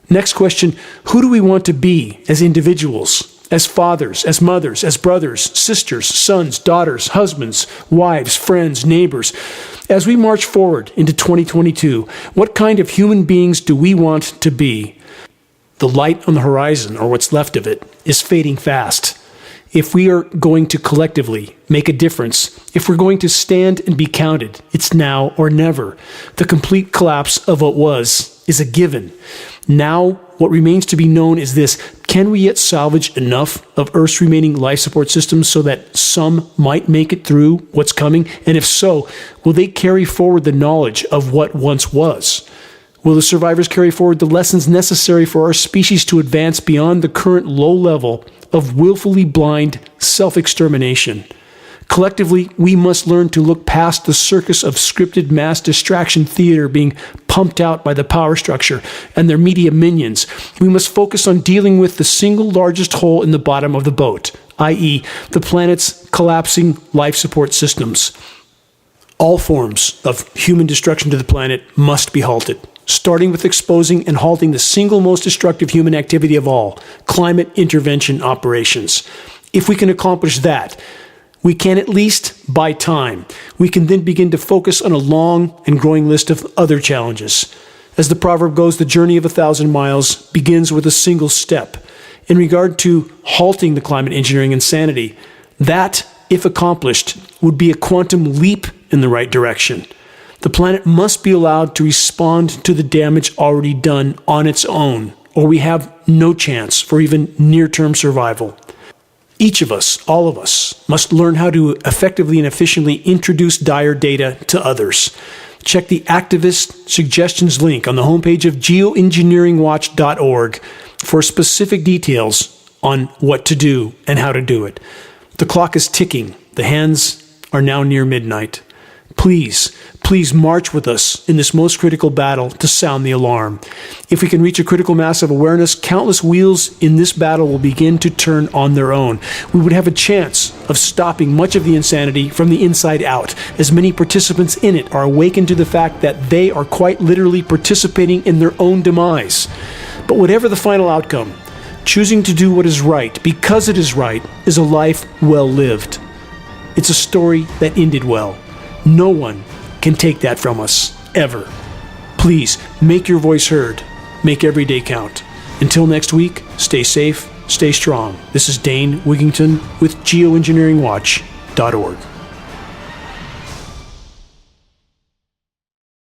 Next question: who do we want to be as individuals? As fathers, as mothers, as brothers, sisters, sons, daughters, husbands, wives, friends, neighbors. As we march forward into 2022, what kind of human beings do we want to be? The light on the horizon, or what's left of it, is fading fast. If we are going to collectively make a difference, if we're going to stand and be counted, it's now or never. The complete collapse of what was is a given. Now, what remains to be known is this: can we yet salvage enough of Earth's remaining life support systems so that some might make it through what's coming? And if so, will they carry forward the knowledge of what once was? Will the survivors carry forward the lessons necessary for our species to advance beyond the current low level of willfully blind self-extermination? Collectively, we must learn to look past the circus of scripted mass distraction theater being pumped out by the power structure and their media minions. We must focus on dealing with the single largest hole in the bottom of the boat, i.e., the planet's collapsing life support systems. All forms of human destruction to the planet must be halted, starting with exposing and halting the single most destructive human activity of all, climate intervention operations. If we can accomplish that, we can at least buy time. We can then begin to focus on a long and growing list of other challenges. As the proverb goes, the journey of 1,000 miles begins with a single step. In regard to halting the climate engineering insanity, that, if accomplished, would be a quantum leap in the right direction. The planet must be allowed to respond to the damage already done on its own, or we have no chance for even near-term survival. Each of us, all of us, must learn how to effectively and efficiently introduce dire data to others. Check the activist suggestions link on the homepage of geoengineeringwatch.org for specific details on what to do and how to do it. The clock is ticking. The hands are now near midnight. Please march with us in this most critical battle to sound the alarm. If we can reach a critical mass of awareness, countless wheels in this battle will begin to turn on their own. We would have a chance of stopping much of the insanity from the inside out, as many participants in it are awakened to the fact that they are quite literally participating in their own demise. But whatever the final outcome, choosing to do what is right because it is right is a life well lived. It's a story that ended well. No one can take that from us, ever. Please, make your voice heard. Make every day count. Until next week, stay safe, stay strong. This is Dane Wigington with Geoengineeringwatch.org.